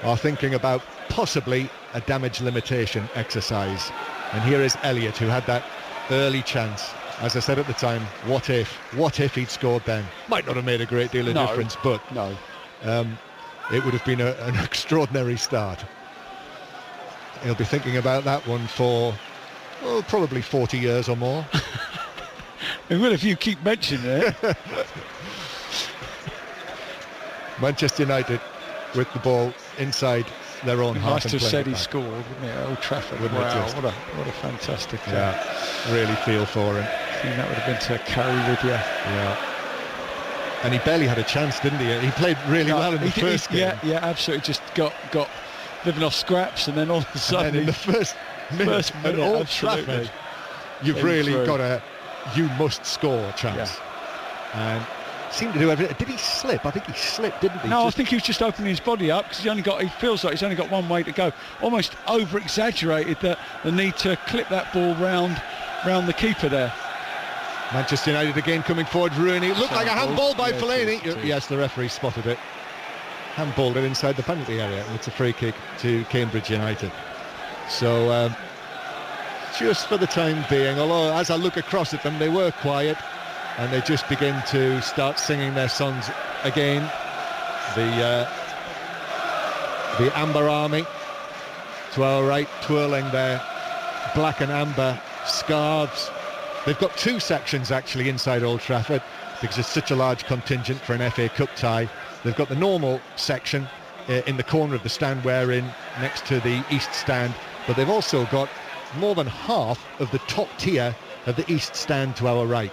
are thinking about possibly a damage limitation exercise. And here is Elliott, who had that early chance. As I said at the time, what if he'd scored then? Might not have made a great deal of difference, but no, it would have been an extraordinary start. He'll be thinking about that one for probably 40 years or more. It will if you keep mentioning it. Manchester United with the ball inside their own half. Nice to have said he scored, wouldn't it, at Old Trafford? Wow, what a fantastic thing. Yeah, really feel for him. I think that would have been to carry with you. Yeah. And he barely had a chance, didn't he? He played really well in the first game. Yeah, absolutely. Just got living off scraps, and then all of a sudden, and then in the first minute at Old Trafford, you've really got a you must score chance. Yeah. And seemed to do everything. Did he slip? I think he slipped, didn't he? No, I think he was just opening his body up, because he feels like he's only got one way to go. Almost over-exaggerated the need to clip that ball round the keeper there. Manchester United again coming forward. Rooney, it looked like a handball by Fellaini. Yes, the referee spotted it. Handballed it inside the penalty area. It's a free kick to Cambridge United. So just for the time being, although as I look across at them, they were quiet, and they just begin to start singing their songs again. The Amber Army to our right, twirling their black and amber scarves. They've got 2 sections actually inside Old Trafford, because it's such a large contingent for an FA Cup tie. They've got the normal section in the corner of the stand we're in, next to the East Stand, but they've also got more than half of the top tier of the East Stand to our right.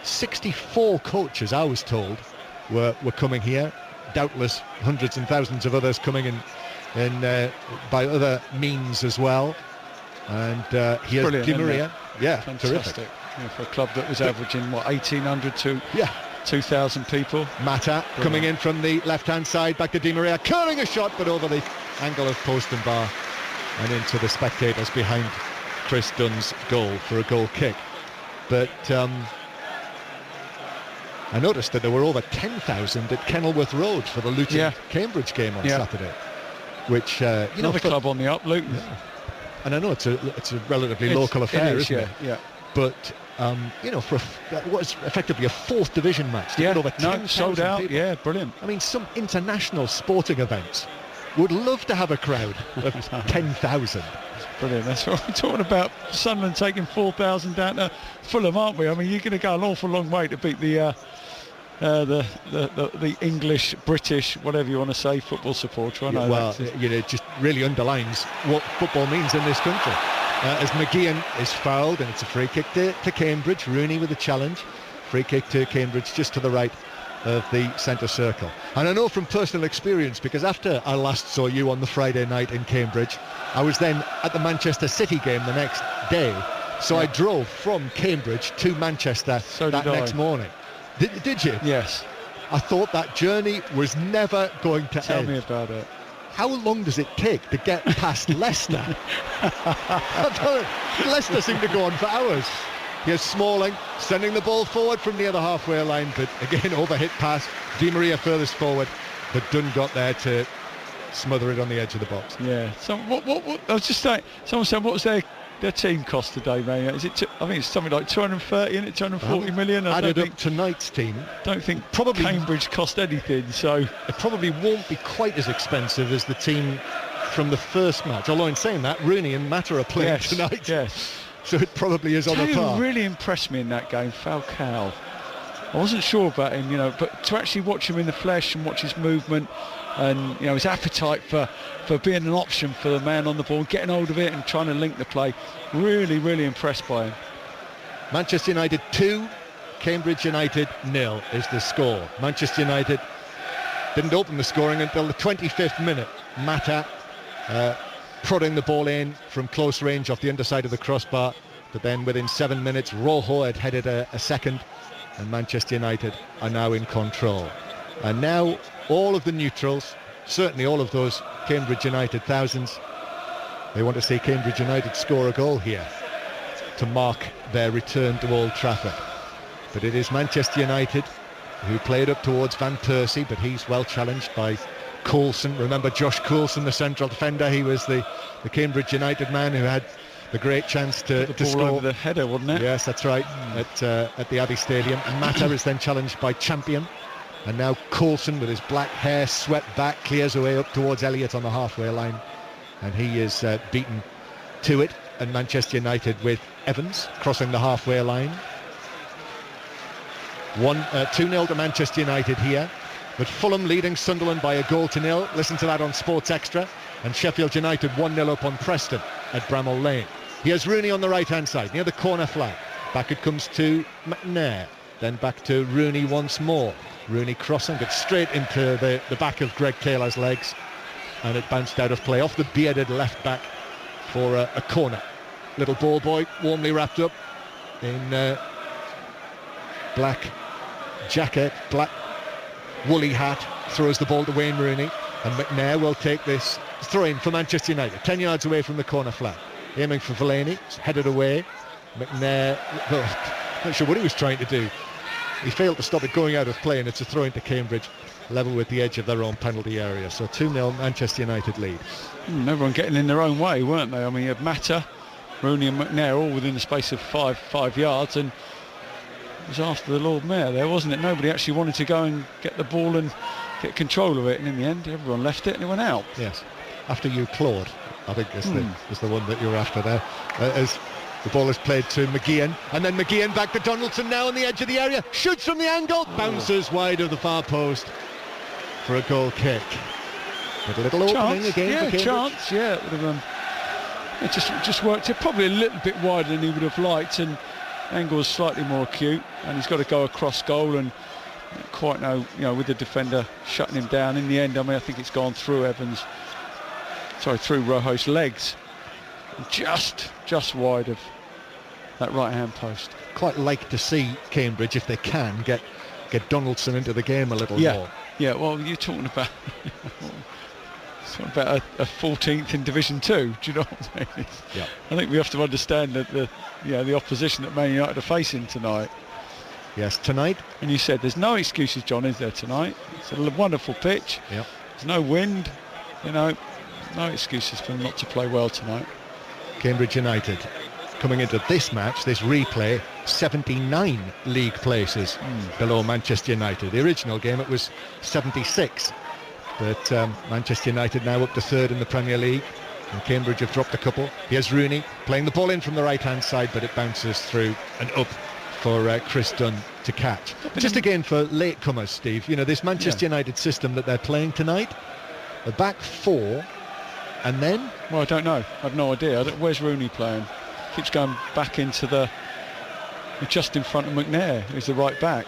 64 coaches, I was told, were coming here. Doubtless hundreds and thousands of others coming in by other means as well. And here's Di Maria. Yeah, fantastic. Terrific. Yeah, for a club that was averaging 1,800 to 2,000 people. Mata coming in from the left-hand side, back to Di Maria, curling a shot, but over the angle of post and bar and into the spectators behind Chris Dunn's goal for a goal kick. But I noticed that there were over 10,000 at Kenilworth Road for the Luton-Cambridge game on Saturday, which another club on the up, Luton. Yeah. And I know it's a relatively local affair, isn't it? Yeah. But for what was effectively a 4th division match, to get over 10,000 sold out. people. Yeah, brilliant. I mean, some international sporting events would love to have a crowd of 10,000. Brilliant. That's what we're talking about. Sunderland taking 4,000 down to Fulham, aren't we? I mean, you're going to go an awful long way to beat the English, British, whatever you want to say, football supporter. I know it just really underlines what football means in this country. As McGeehan is fouled, and it's a free kick to Cambridge. Rooney with a challenge. Free kick to Cambridge, just to the right of the centre circle. And I know from personal experience, because after I last saw you on the Friday night in Cambridge, I was then at the Manchester City game the next day. So I drove from Cambridge to Manchester next morning. Did you? Yes. I thought that journey was never going to end. Tell me about it. How long does it take to get past Leicester? Leicester seem to go on for hours. Here's Smalling sending the ball forward from near the halfway line, but again, overhit pass. Di Maria furthest forward, but Dunn got there to smother it on the edge of the box. Yeah. So what I was just saying, someone said, what was their team cost today, man? Is it? I think it's something like 230, isn't it? 240 million. Added up tonight's team. Don't think probably Cambridge cost anything. So it probably won't be quite as expensive as the team from the first match. Although in saying that, Rooney and Mata are playing tonight. Yes. So it probably is on the par. Who really impressed me in that game, Falcao. I wasn't sure about him, but to actually watch him in the flesh and watch his movement and his appetite for being an option for the man on the ball, getting hold of it and trying to link the play, really, really impressed by him. Manchester United 2, Cambridge United 0 is the score. Manchester United didn't open the scoring until the 25th minute. Mata prodding the ball in from close range off the underside of the crossbar, but then within 7 minutes Rojo had headed a second, and Manchester United are now in control. And now all of the neutrals, certainly all of those Cambridge United thousands, they want to see Cambridge United score a goal here to mark their return to Old Trafford. But it is Manchester United who played up towards Van Persie, but he's well challenged by Coulson. Remember Josh Coulson, the central defender? He was the Cambridge United man who had the great chance to score. Over the header, wasn't it? Yes, that's right, at the Abbey Stadium. And Mata is then challenged by Champion. And now Coulson, with his black hair swept back, clears away up towards Elliott on the halfway line. And he is beaten to it. And Manchester United with Evans crossing the halfway line. 2-0 to Manchester United here. But Fulham leading Sunderland by 1-0. Listen to that on Sports Extra. And Sheffield United 1-0 up on Preston at Bramall Lane. Here's Rooney on the right-hand side, near the corner flag. Back it comes to McNair. Then back to Rooney once more. Rooney crossing it straight into the back of Greg Taylor's legs. And it bounced out of play off the bearded left back for a corner. Little ball boy, warmly wrapped up in black jacket, black woolly hat, throws the ball to Wayne Rooney, and McNair will take this throw-in for Manchester United, 10 yards away from the corner flag, aiming for Fellaini. It's headed away. McNair, not sure what he was trying to do. He failed to stop it going out of play, and it's a throw-in to Cambridge, level with the edge of their own penalty area. So 2-0 Manchester United lead. Everyone getting in their own way, weren't they? I mean, you had Mata, Rooney and McNair all within the space of five yards, and it was after the Lord Mayor there, wasn't it? Nobody actually wanted to go and get the ball and get control of it, and in the end everyone left it and it went out. Yes, after you, Claude, I think is the one that you're after there, as the ball is played to McGeehan, and then McGeehan back to Donaldson now on the edge of the area, shoots from the angle, bounces wide of the far post for a goal kick. With a little opening again for Cambridge. Chance, it would have it just worked. It probably a little bit wider than he would have liked, and angle is slightly more acute, and he's got to go across goal, and quite know, with the defender shutting him down. In the end, I think it's gone through through Rojo's legs, just wide of that right-hand post. Quite like to see Cambridge, if they can, get Donaldson into the game a little more. Yeah, well, you're talking about It's about a 14th in Division 2. Do you know what I mean? Yeah. I think we have to understand that the opposition that Man United are facing tonight. Yes, tonight. And you said there's no excuses, John, is there, tonight? It's a wonderful pitch. Yep. There's no wind. No excuses for them not to play well tonight. Cambridge United coming into this match, this replay, 79 league places below Manchester United. The original game, it was 76. But Manchester United now up to third in the Premier League. And Cambridge have dropped a couple. Here's Rooney playing the ball in from the right-hand side, but it bounces through and up for Chris Dunn to catch. Just again for latecomers, Steve, this Manchester United system that they're playing tonight, the back four, and then... Well, I don't know. I have no idea. Where's Rooney playing? Keeps going back into just in front of McNair, who's the right back.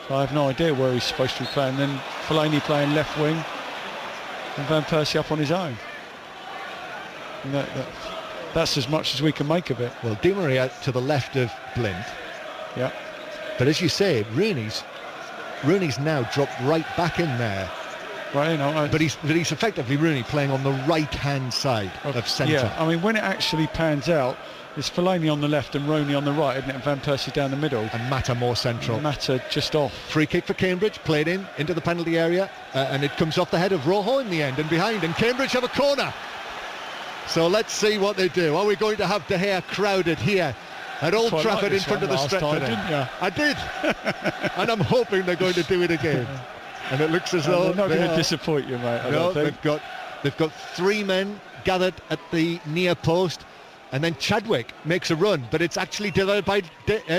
So I have no idea where he's supposed to be playing. Then Fellaini playing left wing, and Van Persie up on his own. And that's as much as we can make of it. Well, Di Maria to the left of Blind. Yeah. But as you say, Rooney's now dropped right back in there. Right, but he's effectively Rooney playing on the right-hand side of centre. Yeah, I mean, when it actually pans out, it's Fellaini on the left and Rooney on the right, isn't it? And Van Persie down the middle. And Mata more central. Mata just off. Free kick for Cambridge, played into the penalty area, and it comes off the head of Rojo in the end and behind, and Cambridge have a corner. So let's see what they do. Are we going to have De Gea crowded here at Old Trafford in front of the Stretford end? I did. And I'm hoping they're going to do it again. And it looks as though they're not going to disappoint you, mate. No, they've got three men gathered at the near post, and then Chadwick makes a run, but it's actually delivered by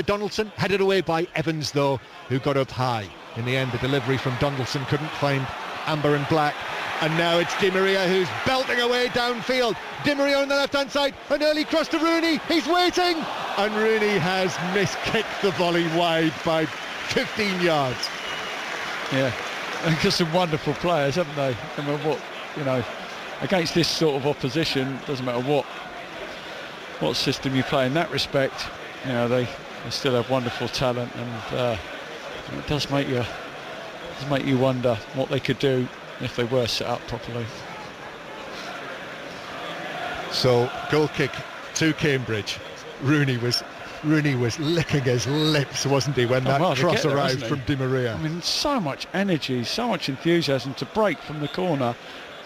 Donaldson, headed away by Evans though, who got up high. In the end, the delivery from Donaldson couldn't find Amber and Black, and now it's Di Maria who's belting away downfield. Di Maria on the left-hand side, an early cross to Rooney, he's waiting, and Rooney has miskicked the volley wide by 15 yards. Yeah. They've got some wonderful players, haven't they? I mean, against this sort of opposition, doesn't matter what system you play in that respect, they still have wonderful talent, and it does make you wonder what they could do if they were set up properly. So, goal kick to Cambridge. Rooney was licking his lips, wasn't he, when that cross arrived from Di Maria. I mean, so much energy, so much enthusiasm to break from the corner.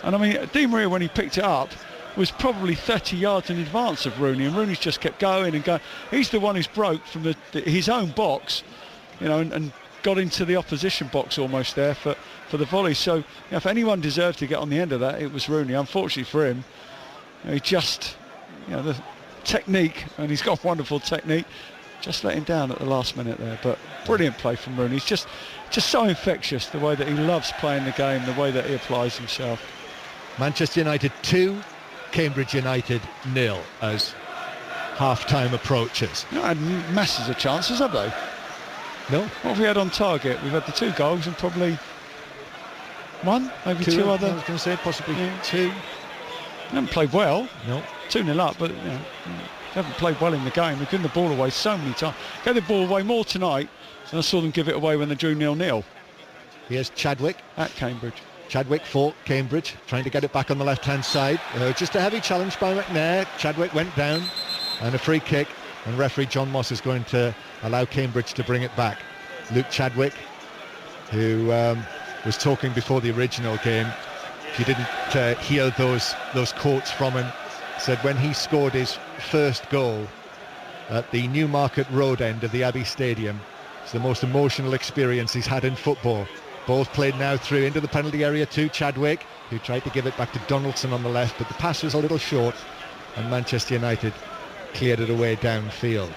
And I mean, Di Maria, when he picked it up, was probably 30 yards in advance of Rooney, and Rooney's just kept going and going. He's the one who's broke from his own box, and got into the opposition box almost there for the volley. So if anyone deserved to get on the end of that, it was Rooney. Unfortunately for him, he just, the technique, and he's got wonderful technique, just let him down at the last minute there. But brilliant play from Rooney. He's just so infectious, the way that he loves playing the game, the way that he applies himself. Manchester United 2, Cambridge United 0 as half-time approaches. Not had masses of chances, have they? No. What have we had on target? We've had the 2 goals and probably one, maybe two other. I was going to say possibly 2. They haven't played well. No. 2-0 up, but they haven't played well in the game. They've given the ball away so many times. Gave the ball away more tonight than I saw them give it away when they drew 0-0. Here's Chadwick at Cambridge. Chadwick for Cambridge, trying to get it back on the left-hand side. Just a heavy challenge by McNair. Chadwick went down, and a free kick, and referee John Moss is going to allow Cambridge to bring it back. Luke Chadwick, who was talking before the original game. If you didn't hear those quotes from him, said when he scored his first goal at the Newmarket Road end of the Abbey Stadium, it's the most emotional experience he's had in football. Ball's played now through into the penalty area to Chadwick, who tried to give it back to Donaldson on the left, but the pass was a little short, and Manchester United cleared it away downfield.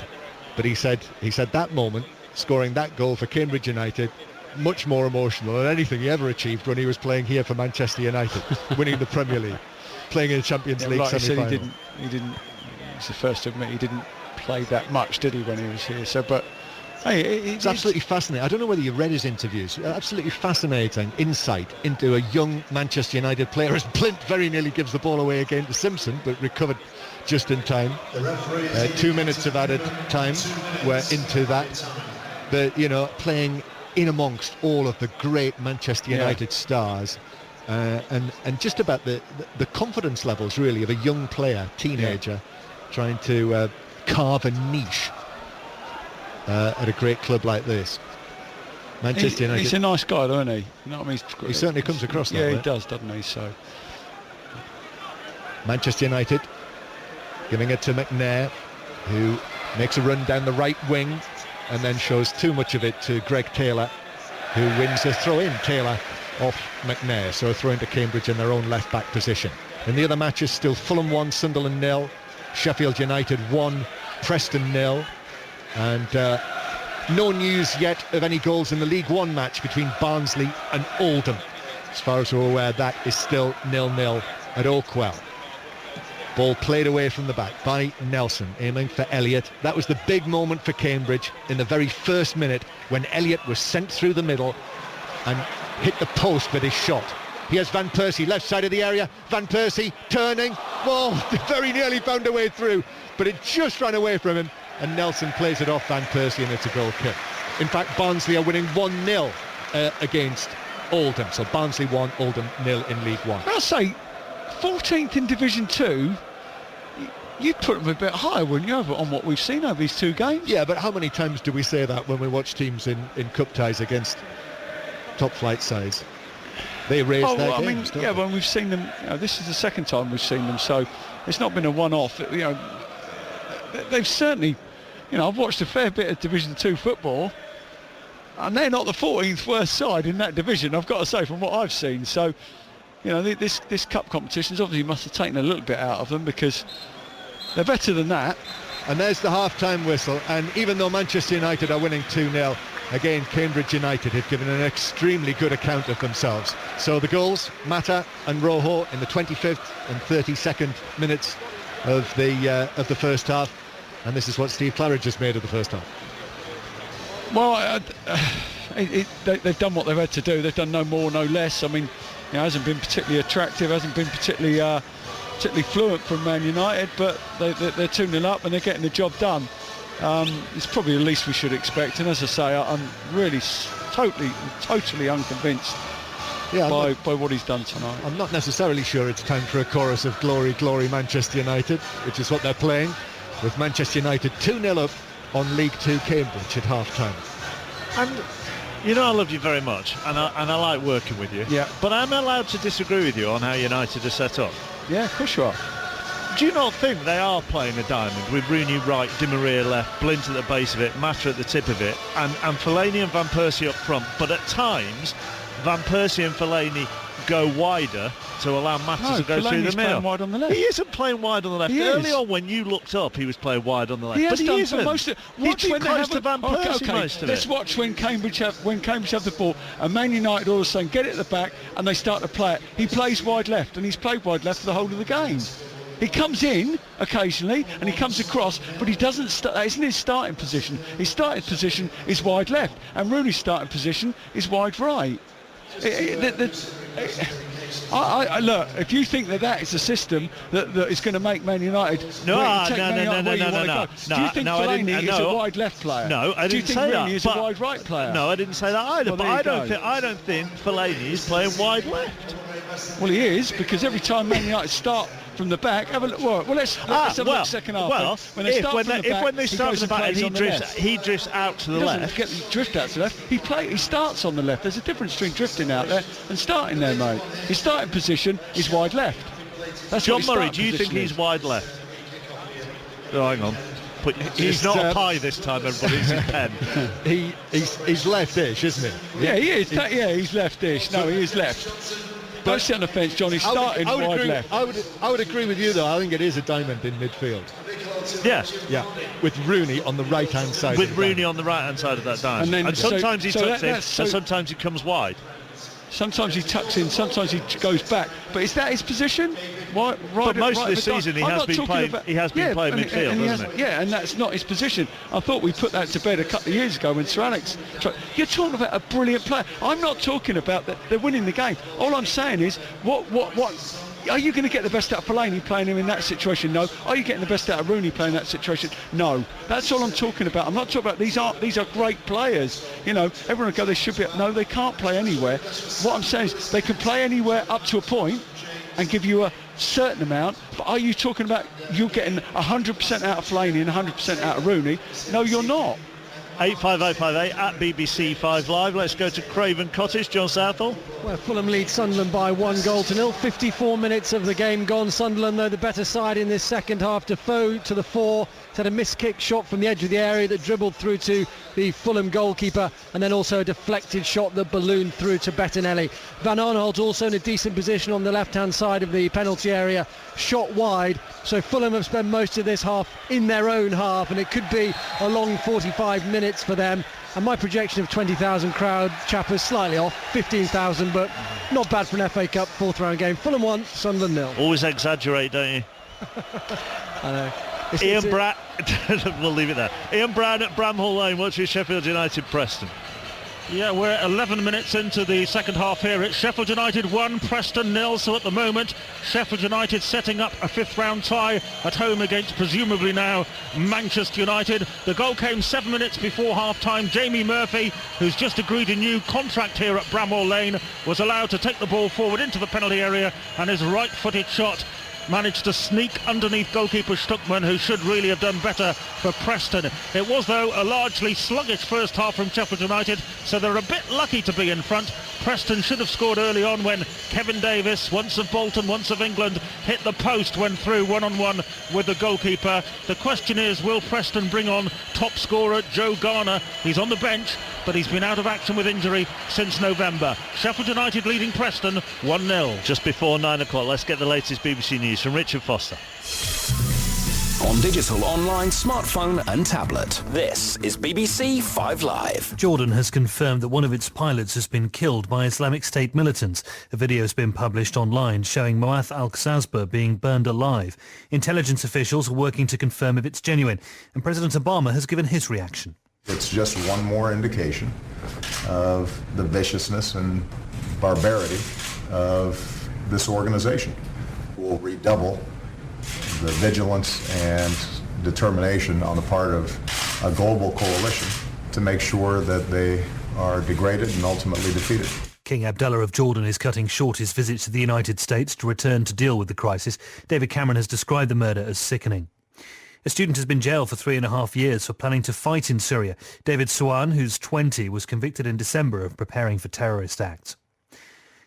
But he said that moment, scoring that goal for Cambridge United, much more emotional than anything he ever achieved when he was playing here for Manchester United, winning the Premier League, playing in the Champions League semi-final. He didn't. He's the first to admit he didn't play that much, did he, when he was here? So, but hey, it's absolutely fascinating. I don't know whether you read his interviews. Absolutely fascinating insight into a young Manchester United player. As Plint very nearly gives the ball away again to Simpson, but recovered just in time. 2 minutes of added time were into that. But playing in amongst all of the great Manchester United stars, and just about the confidence levels really of a young player, teenager, trying to carve a niche at a great club like this. Manchester United. He's a nice guy, though, isn't he? You know what I mean? He certainly comes across that way. Yeah, he does, doesn't he? So Manchester United giving it to McNair, who makes a run down the right wing and then shows too much of it to Greg Taylor, who wins a throw-in. Taylor off McNair, so a throw into Cambridge in their own left-back position. In the other matches, still Fulham 1, Sunderland 0, Sheffield United 1, Preston 0, and no news yet of any goals in the League One match between Barnsley and Oldham. As far as we're aware, that is still 0-0 at Oakwell. Ball played away from the back by Nelson, aiming for Elliott. That was the big moment for Cambridge in the very first minute, when Elliott was sent through the middle and hit the post with his shot. Here's Van Persie, left side of the area. Van Persie turning. Oh, very nearly found a way through, but it just ran away from him, and Nelson plays it off Van Persie, and it's a goal kick. In fact, Barnsley are winning 1-0 against Oldham. So Barnsley 1, Oldham 0 in League One. I'll say 14th in Division 2, you'd put them a bit higher, wouldn't you, on what we've seen over these two games? Yeah, but how many times do we say that when we watch teams in cup ties against top flight sides? They raise their games, don't they? when we've seen them, this is the second time we've seen them, so it's not been a one-off. They've certainly, I've watched a fair bit of Division 2 football, and they're not the 14th worst side in that division, I've got to say, from what I've seen. So, this cup competitions obviously must have taken a little bit out of them, because they're better than that. And there's the half-time whistle, and even though Manchester United are winning 2-0, again, Cambridge United have given an extremely good account of themselves. So the goals, Mata and Rojo, in the 25th and 32nd minutes of the first half, and this is what Steve Claridge has made of the first half. Well, they've done what they've had to do. They've done no more, no less. I mean, it hasn't been particularly attractive, hasn't been particularly fluent from Man United, but they're 2-0 up and they're getting the job done. It's probably the least we should expect, and as I say, I'm really totally unconvinced by what he's done tonight. I'm not necessarily sure it's time for a chorus of glory, glory Manchester United, which is what they're playing, with Manchester United 2-0 up on League 2 Cambridge at half-time. And I love you very much, and I like working with you. Yeah. But I'm allowed to disagree with you on how United are set up. Yeah, of course you are. Do you not think they are playing a diamond with Rooney right, Di Maria left, Blint at the base of it, Mata at the tip of it, and Fellaini and Van Persie up front? But at times, Van Persie and Fellaini go wider to allow Mata to go through the middle. Playing wide on the left. He isn't playing wide on the left. Early on, when you looked up, he was playing wide on the left. But he isn't. For most of, He's been close to Van Persie most of it. Let's watch when Cambridge have the ball, and Man United all of a sudden get it at the back, and they start to play it. He plays wide left, and he's played wide left for the whole of the game. He comes in occasionally and he comes across, but he doesn't. That isn't his starting position. His starting position is wide left, and Rooney's starting position is wide right. Look, if you think that is a system that is going to make Man United No. Do you think Fellaini is a wide left player? No, I didn't say that. Do you think Rooney is a wide right player? No, I didn't say that either. Well, but I don't think Fellaini is playing wide left. Well, he is, because every time Man United start from the back, have a look. Well, let's have a look second half. Well, when they start from the back and he drifts out to the left. He doesn't drift out to the left. He starts on the left. There's a difference between drifting out there and starting there, mate. His starting position is wide left. That's John Murray, do you think he's wide left? Oh, hang on. He's not a pie this time, everybody. He's a pen. He's left-ish, isn't he? Yeah, he is. He's left-ish. No, he is left. Don't sit on the fence, John. He's starting wide left. I would agree with you, though. I think it is a diamond in midfield. Yeah. Yeah, with Rooney on the right-hand side. With Rooney on the right-hand side of that diamond. And sometimes he tucks in, and sometimes he comes wide. Sometimes he tucks in, sometimes he goes back. But is that his position? But most of this season he has been playing midfield, hasn't he? Yeah, and that's not his position. I thought we put that to bed a couple of years ago when Sir Alex tried. You're talking about a brilliant player. I'm not talking about that they're winning the game. All I'm saying is what Are you going to get the best out of Fellaini playing him in that situation? No. Are you getting the best out of Rooney playing that situation? No. That's all I'm talking about. I'm not talking about these are great players. You know, everyone will go, they should be. No, they can't play anywhere. What I'm saying is they can play anywhere up to a point and give you a certain amount, but are you talking about you getting 100% out of Fellaini and 100% out of Rooney? No, you're not. 85858 at BBC 5 Live. Let's go to Craven Cottage. John Southall. Well, Fulham lead Sunderland by 1-0. 54 minutes of the game gone. Sunderland, though, the better side in this second half. Defoe to the fore. He's had a missed kick shot from the edge of the area that dribbled through to the Fulham goalkeeper, and then also a deflected shot that ballooned through to Bettinelli. Van Aanholt also in a decent position on the left-hand side of the penalty area, shot wide. So Fulham have spent most of this half in their own half, and it could be a long 45 minutes for them. And my projection of 20,000 crowd, Chappers, slightly off, 15,000, but not bad for an FA Cup fourth round game. Fulham 1, Sunderland 0. Always exaggerate, don't you? I know. Ian Brown, we'll leave it there. Ian Brown at Bramhall Lane, watching Sheffield United Preston. Yeah, we're 11 minutes into the second half here. It's Sheffield United 1, Preston 0. So at the moment, Sheffield United setting up a fifth round tie at home against presumably now Manchester United. The goal came 7 minutes before half-time. Jamie Murphy, who's just agreed a new contract here at Bramhall Lane, was allowed to take the ball forward into the penalty area, and his right-footed shot managed to sneak underneath goalkeeper Stuckman, who should really have done better for Preston. It was, though, a largely sluggish first half from Sheffield United, so they're a bit lucky to be in front. Preston should have scored early on when Kevin Davis, once of Bolton, once of England, hit the post when through one-on-one with the goalkeeper. The question is, will Preston bring on top scorer Joe Garner? He's on the bench, but he's been out of action with injury since November. Sheffield United leading Preston 1-0. Just before 9 o'clock, let's get the latest BBC News from Richard Foster. On digital, online, smartphone and tablet. This is BBC 5 Live. Jordan has confirmed that one of its pilots has been killed by Islamic State militants. A video has been published online showing Moath al-Qasba being burned alive. Intelligence officials are working to confirm if it's genuine, and President Obama has given his reaction. It's just one more indication of the viciousness and barbarity of this organization. We'll redouble the vigilance and determination on the part of a global coalition to make sure that they are degraded and ultimately defeated. King Abdullah of Jordan is cutting short his visit to the United States to return to deal with the crisis. David Cameron has described the murder as sickening. A student has been jailed for 3.5 years for planning to fight in Syria. David Swan, who's 20, was convicted in December of preparing for terrorist acts.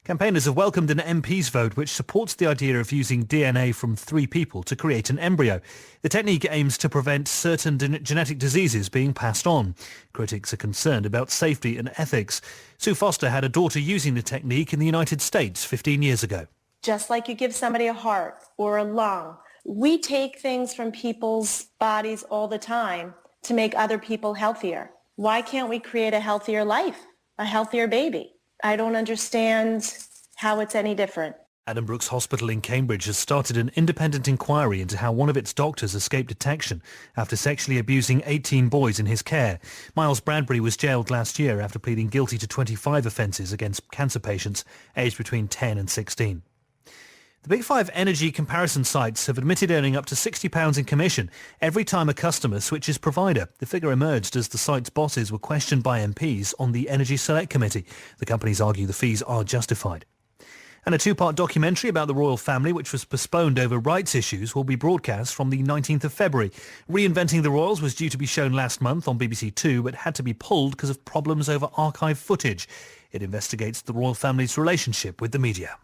Campaigners have welcomed an MP's vote which supports the idea of using DNA from 3 people to create an embryo. The technique aims to prevent certain genetic diseases being passed on. Critics are concerned about safety and ethics. Sue Foster had a daughter using the technique in the United States 15 years ago. Just like you give somebody a heart or a lung, we take things from people's bodies all the time to make other people healthier. Why can't we create a healthier life, a healthier baby? I don't understand how it's any different. Addenbrooke's Hospital in Cambridge has started an independent inquiry into how one of its doctors escaped detection after sexually abusing 18 boys in his care. Miles Bradbury was jailed last year after pleading guilty to 25 offences against cancer patients aged between 10 and 16. The Big Five energy comparison sites have admitted earning up to £60 in commission every time a customer switches provider. The figure emerged as the site's bosses were questioned by MPs on the Energy Select Committee. The companies argue the fees are justified. And a 2-part documentary about the royal family, which was postponed over rights issues, will be broadcast from the 19th of February. Reinventing the Royals was due to be shown last month on BBC Two, but had to be pulled because of problems over archive footage. It investigates the royal family's relationship with the media.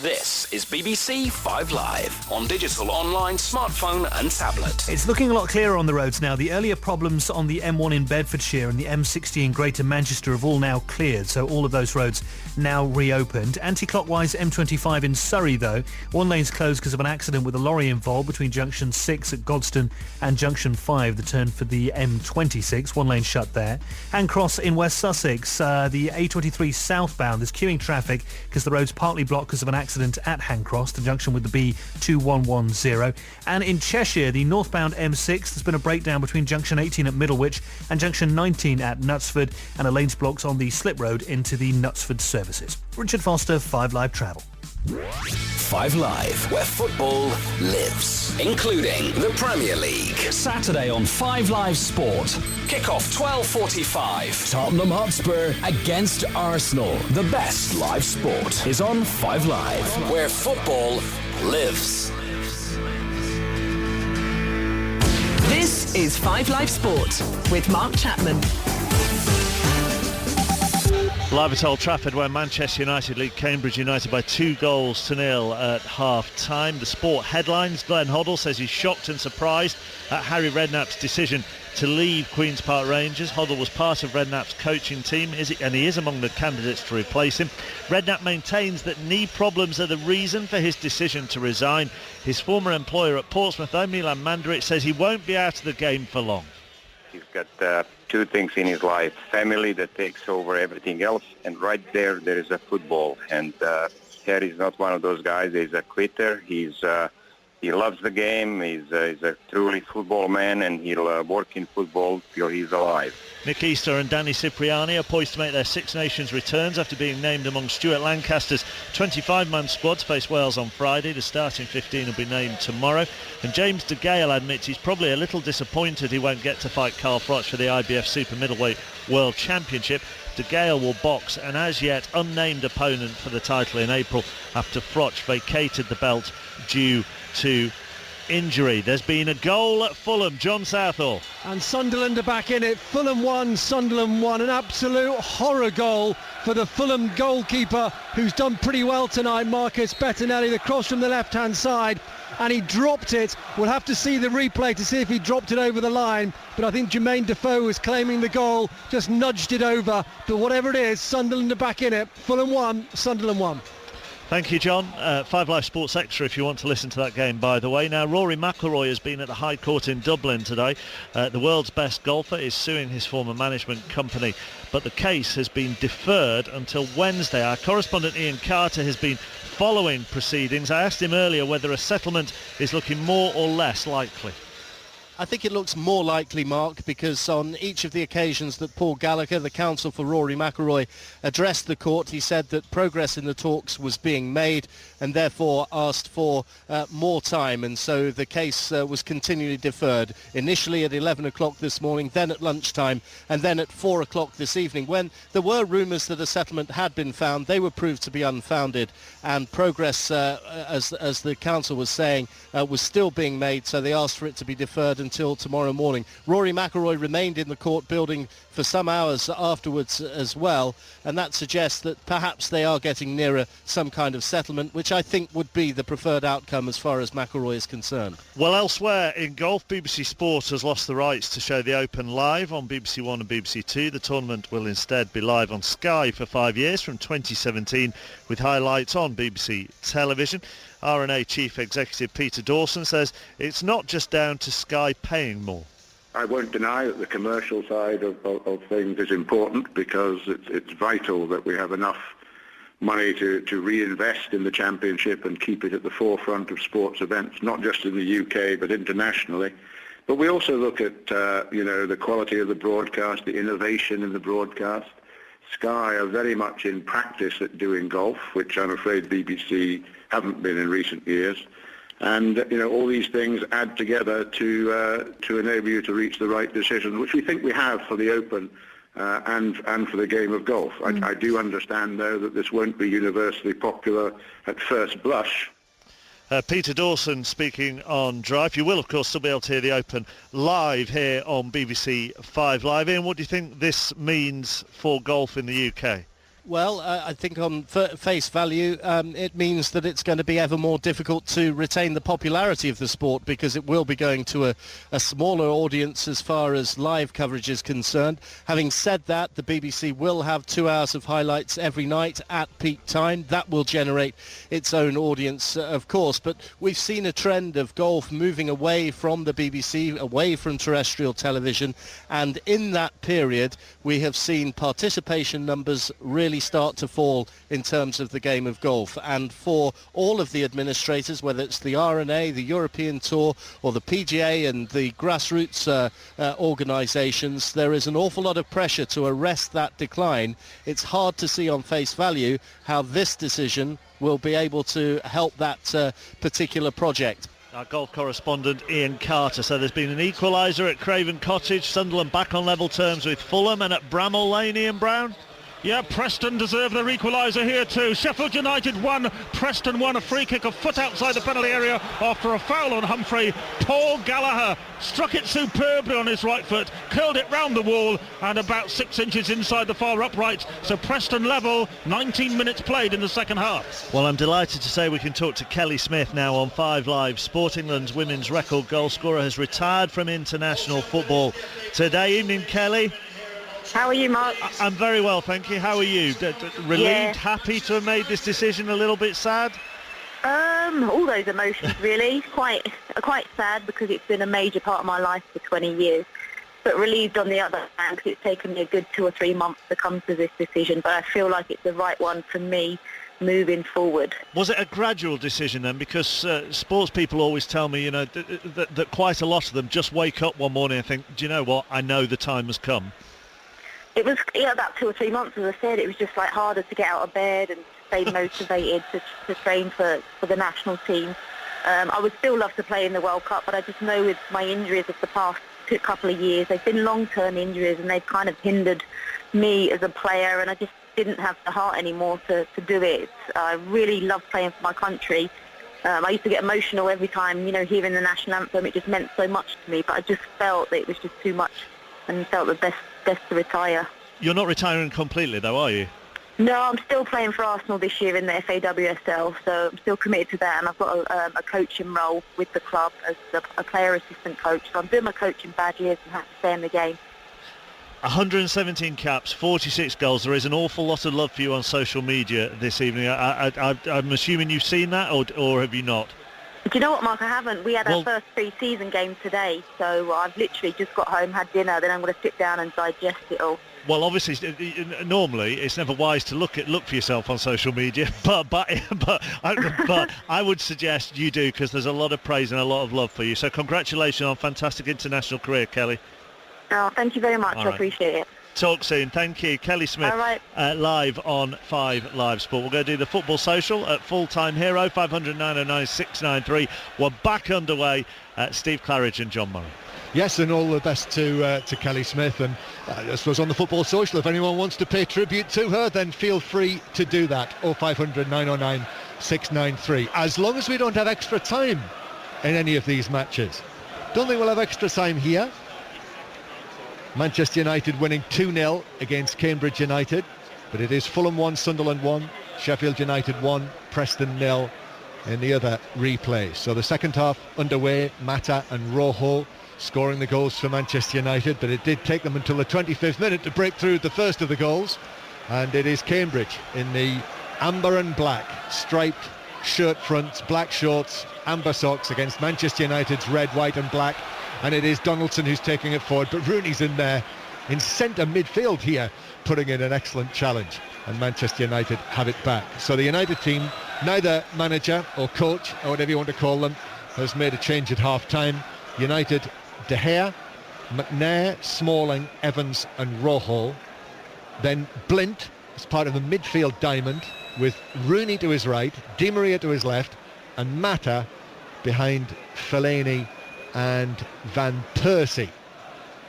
This is BBC 5 Live. On digital, online, smartphone and tablet. It's looking a lot clearer on the roads now. The earlier problems on the M1 in Bedfordshire and the M60 in Greater Manchester have all now cleared, so all of those roads now reopened. Anti-clockwise M25 in Surrey, though. One lane's closed because of an accident with a lorry involved between junction 6 at Godstone and junction 5, the turn for the M26. One lane shut there. Hancross in West Sussex, the A23 southbound. There's queuing traffic because the road's partly blocked because of an accident at Hancross, the junction with the B2110. And in Cheshire, the northbound M6, there's been a breakdown between junction 18 at Middlewich and junction 19 at Knutsford, and a lane's blocked on the slip road into the Knutsford services. Richard Foster, 5 Live Travel. 5 Live, where football lives, including the Premier League. Saturday on 5 Live Sport. Kick-off 12:45. Tottenham Hotspur against Arsenal. The best live sport is on 5 Live, where football lives. This is 5 Live Sport with Mark Chapman. Live at Old Trafford, where Manchester United lead Cambridge United by 2-0 at half-time. The sport headlines: Glenn Hoddle says he's shocked and surprised at Harry Redknapp's decision to leave Queen's Park Rangers. Hoddle was part of Redknapp's coaching team, and he is among the candidates to replace him. Redknapp maintains that knee problems are the reason for his decision to resign. His former employer at Portsmouth, though, Milan Mandaric, says he won't be out of the game for long. He's got two things in his life: family that takes over everything else, and right there is a football. And Harry's not one of those guys. He's a quitter. He loves the game. He's a truly football man, and he'll work in football till he's alive. Nick Easter and Danny Cipriani are poised to make their Six Nations returns after being named among Stuart Lancaster's 25-man squad to face Wales on Friday. The starting 15 will be named tomorrow. And James De Gale admits he's probably a little disappointed he won't get to fight Carl Froch for the IBF Super Middleweight World Championship. De Gale will box an as yet unnamed opponent for the title in April after Froch vacated the belt due to injury. There's been a goal at Fulham. John Southall. And Sunderland are back in it. Fulham 1, Sunderland 1. An absolute horror goal for the Fulham goalkeeper, who's done pretty well tonight, Marcus Bettinelli. The cross from the left-hand side, and he dropped it. We'll have to see the replay to see if he dropped it over the line, but I think Jermaine Defoe is claiming the goal, just nudged it over. But whatever it is, Sunderland are back in it. Fulham 1, Sunderland 1. Thank you, John. 5 Live Sports Extra if you want to listen to that game, by the way. Now, Rory McIlroy has been at the High Court in Dublin today. The world's best golfer is suing his former management company, but the case has been deferred until Wednesday. Our correspondent Ian Carter has been following proceedings. I asked him earlier whether a settlement is looking more or less likely. I think it looks more likely, Mark, because on each of the occasions that Paul Gallagher, the counsel for Rory McIlroy, addressed the court, he said that progress in the talks was being made and therefore asked for more time. And so the case was continually deferred, initially at 11 o'clock this morning, then at lunchtime, and then at 4 o'clock this evening. When there were rumours that a settlement had been found, they were proved to be unfounded, and progress, as the counsel was saying, was still being made, so they asked for it to be deferred until tomorrow morning. Rory McIlroy remained in the court building for some hours afterwards as well, and that suggests that perhaps they are getting nearer some kind of settlement, which I think would be the preferred outcome as far as McIlroy is concerned. Well, elsewhere in golf, BBC Sport has lost the rights to show the Open live on BBC One and BBC Two. The tournament will instead be live on Sky for 5 years from 2017, with highlights on BBC Television. R&A Chief Executive Peter Dawson says it's not just down to Sky paying more. I won't deny that the commercial side of things is important, because it's vital that we have enough money to reinvest in the championship and keep it at the forefront of sports events, not just in the UK but internationally. But we also look at the quality of the broadcast, the innovation in the broadcast. Sky are very much in practice at doing golf, which I'm afraid BBC haven't been in recent years. And all these things add together to enable you to reach the right decision, which we think we have for the Open and for the game of golf. I do understand, though, that this won't be universally popular at first blush. Peter Dawson speaking on Drive. You will, of course, still be able to hear the Open live here on BBC 5 Live. Ian, what do you think this means for golf in the UK? Well, I think on face value, it means that it's going to be ever more difficult to retain the popularity of the sport, because it will be going to a smaller audience as far as live coverage is concerned. Having said that, the BBC will have 2 hours of highlights every night at peak time. That will generate its own audience, of course. But we've seen a trend of golf moving away from the BBC, away from terrestrial television. And in that period, we have seen participation numbers really start to fall in terms of the game of golf. And for all of the administrators, whether it's the R&A, the European Tour, or the PGA and the grassroots organisations, there is an awful lot of pressure to arrest that decline. It's hard to see on face value how this decision will be able to help that particular project. Our golf correspondent Ian Carter. So there's been an equaliser at Craven Cottage, Sunderland back on level terms with Fulham, and at Bramall Lane, Ian Brown. Yeah, Preston deserve their equaliser here too. Sheffield United 1, Preston 1. A free kick a foot outside the penalty area after a foul on Humphrey. Paul Gallagher struck it superbly on his right foot, curled it round the wall and about 6 inches inside the far upright. So Preston level, 19 minutes played in the second half. Well, I'm delighted to say we can talk to Kelly Smith now on 5 Live Sport. England's women's record goal scorer has retired from international football today evening. Kelly, how are you, Mark? I'm very well, thank you. How are you? Relieved, happy to have made this decision, a little bit sad? All those emotions, really. Quite sad because it's been a major part of my life for 20 years. But relieved on the other hand because it's taken me a good 2 or 3 months to come to this decision. But I feel like it's the right one for me moving forward. Was it a gradual decision then? Because sports people always tell me, you know, that quite a lot of them just wake up one morning and think, do you know what, I know the time has come. It was about 2 or 3 months, as I said. It was just like harder to get out of bed and stay motivated to train for the national team. I would still love to play in the World Cup, but I just know with my injuries of the past couple of years, they've been long-term injuries and they've kind of hindered me as a player, and I just didn't have the heart anymore to do it. I really love playing for my country. I used to get emotional every time, you know, hearing the national anthem. It just meant so much to me, but I just felt that it was just too much and felt the best to retire. You're not retiring completely though, are you? No, I'm still playing for Arsenal this year in the FAWSL, so I'm still committed to that, and I've got a coaching role with the club as a player assistant coach, so I'm doing my coaching badges and have to stay in the game. 117 caps, 46 goals. There is an awful lot of love for you on social media this evening. I'm assuming you've seen that, or have you not? Do you know what, Mark? I haven't. We had our first pre-season game today, so I've literally just got home, had dinner, then I'm going to sit down and digest it all. Well, obviously, normally it's never wise to look for yourself on social media, but I would suggest you do, because there's a lot of praise and a lot of love for you. So congratulations on a fantastic international career, Kelly. Oh, thank you very much. I appreciate it. Talk soon. Thank you. Kelly Smith, live on 5 Live Sport. We're going to do the football social at full-time hero, 500 909 693. We're back underway. Steve Claridge and John Murray. Yes, and all the best to Kelly Smith. And I suppose on the football social, if anyone wants to pay tribute to her, then feel free to do that. 0500 909 693. As long as we don't have extra time in any of these matches. Don't think we'll have extra time here. Manchester United winning 2-0 against Cambridge United, but it is Fulham 1, Sunderland 1, Sheffield United 1, Preston 0 in the other replay. So the second half underway, Mata and Rojo scoring the goals for Manchester United, but it did take them until the 25th minute to break through the first of the goals, and it is Cambridge in the amber and black striped shirt fronts, black shorts, amber socks against Manchester United's red, white and black. And it is Donaldson who's taking it forward, but Rooney's in there in centre midfield here, putting in an excellent challenge, and Manchester United have it back. So the United team, neither manager or coach, or whatever you want to call them, has made a change at half-time. United, De Gea, McNair, Smalling, Evans and Rojo. Then Blint as part of the midfield diamond, with Rooney to his right, Di Maria to his left, and Mata behind Fellaini and Van Persie.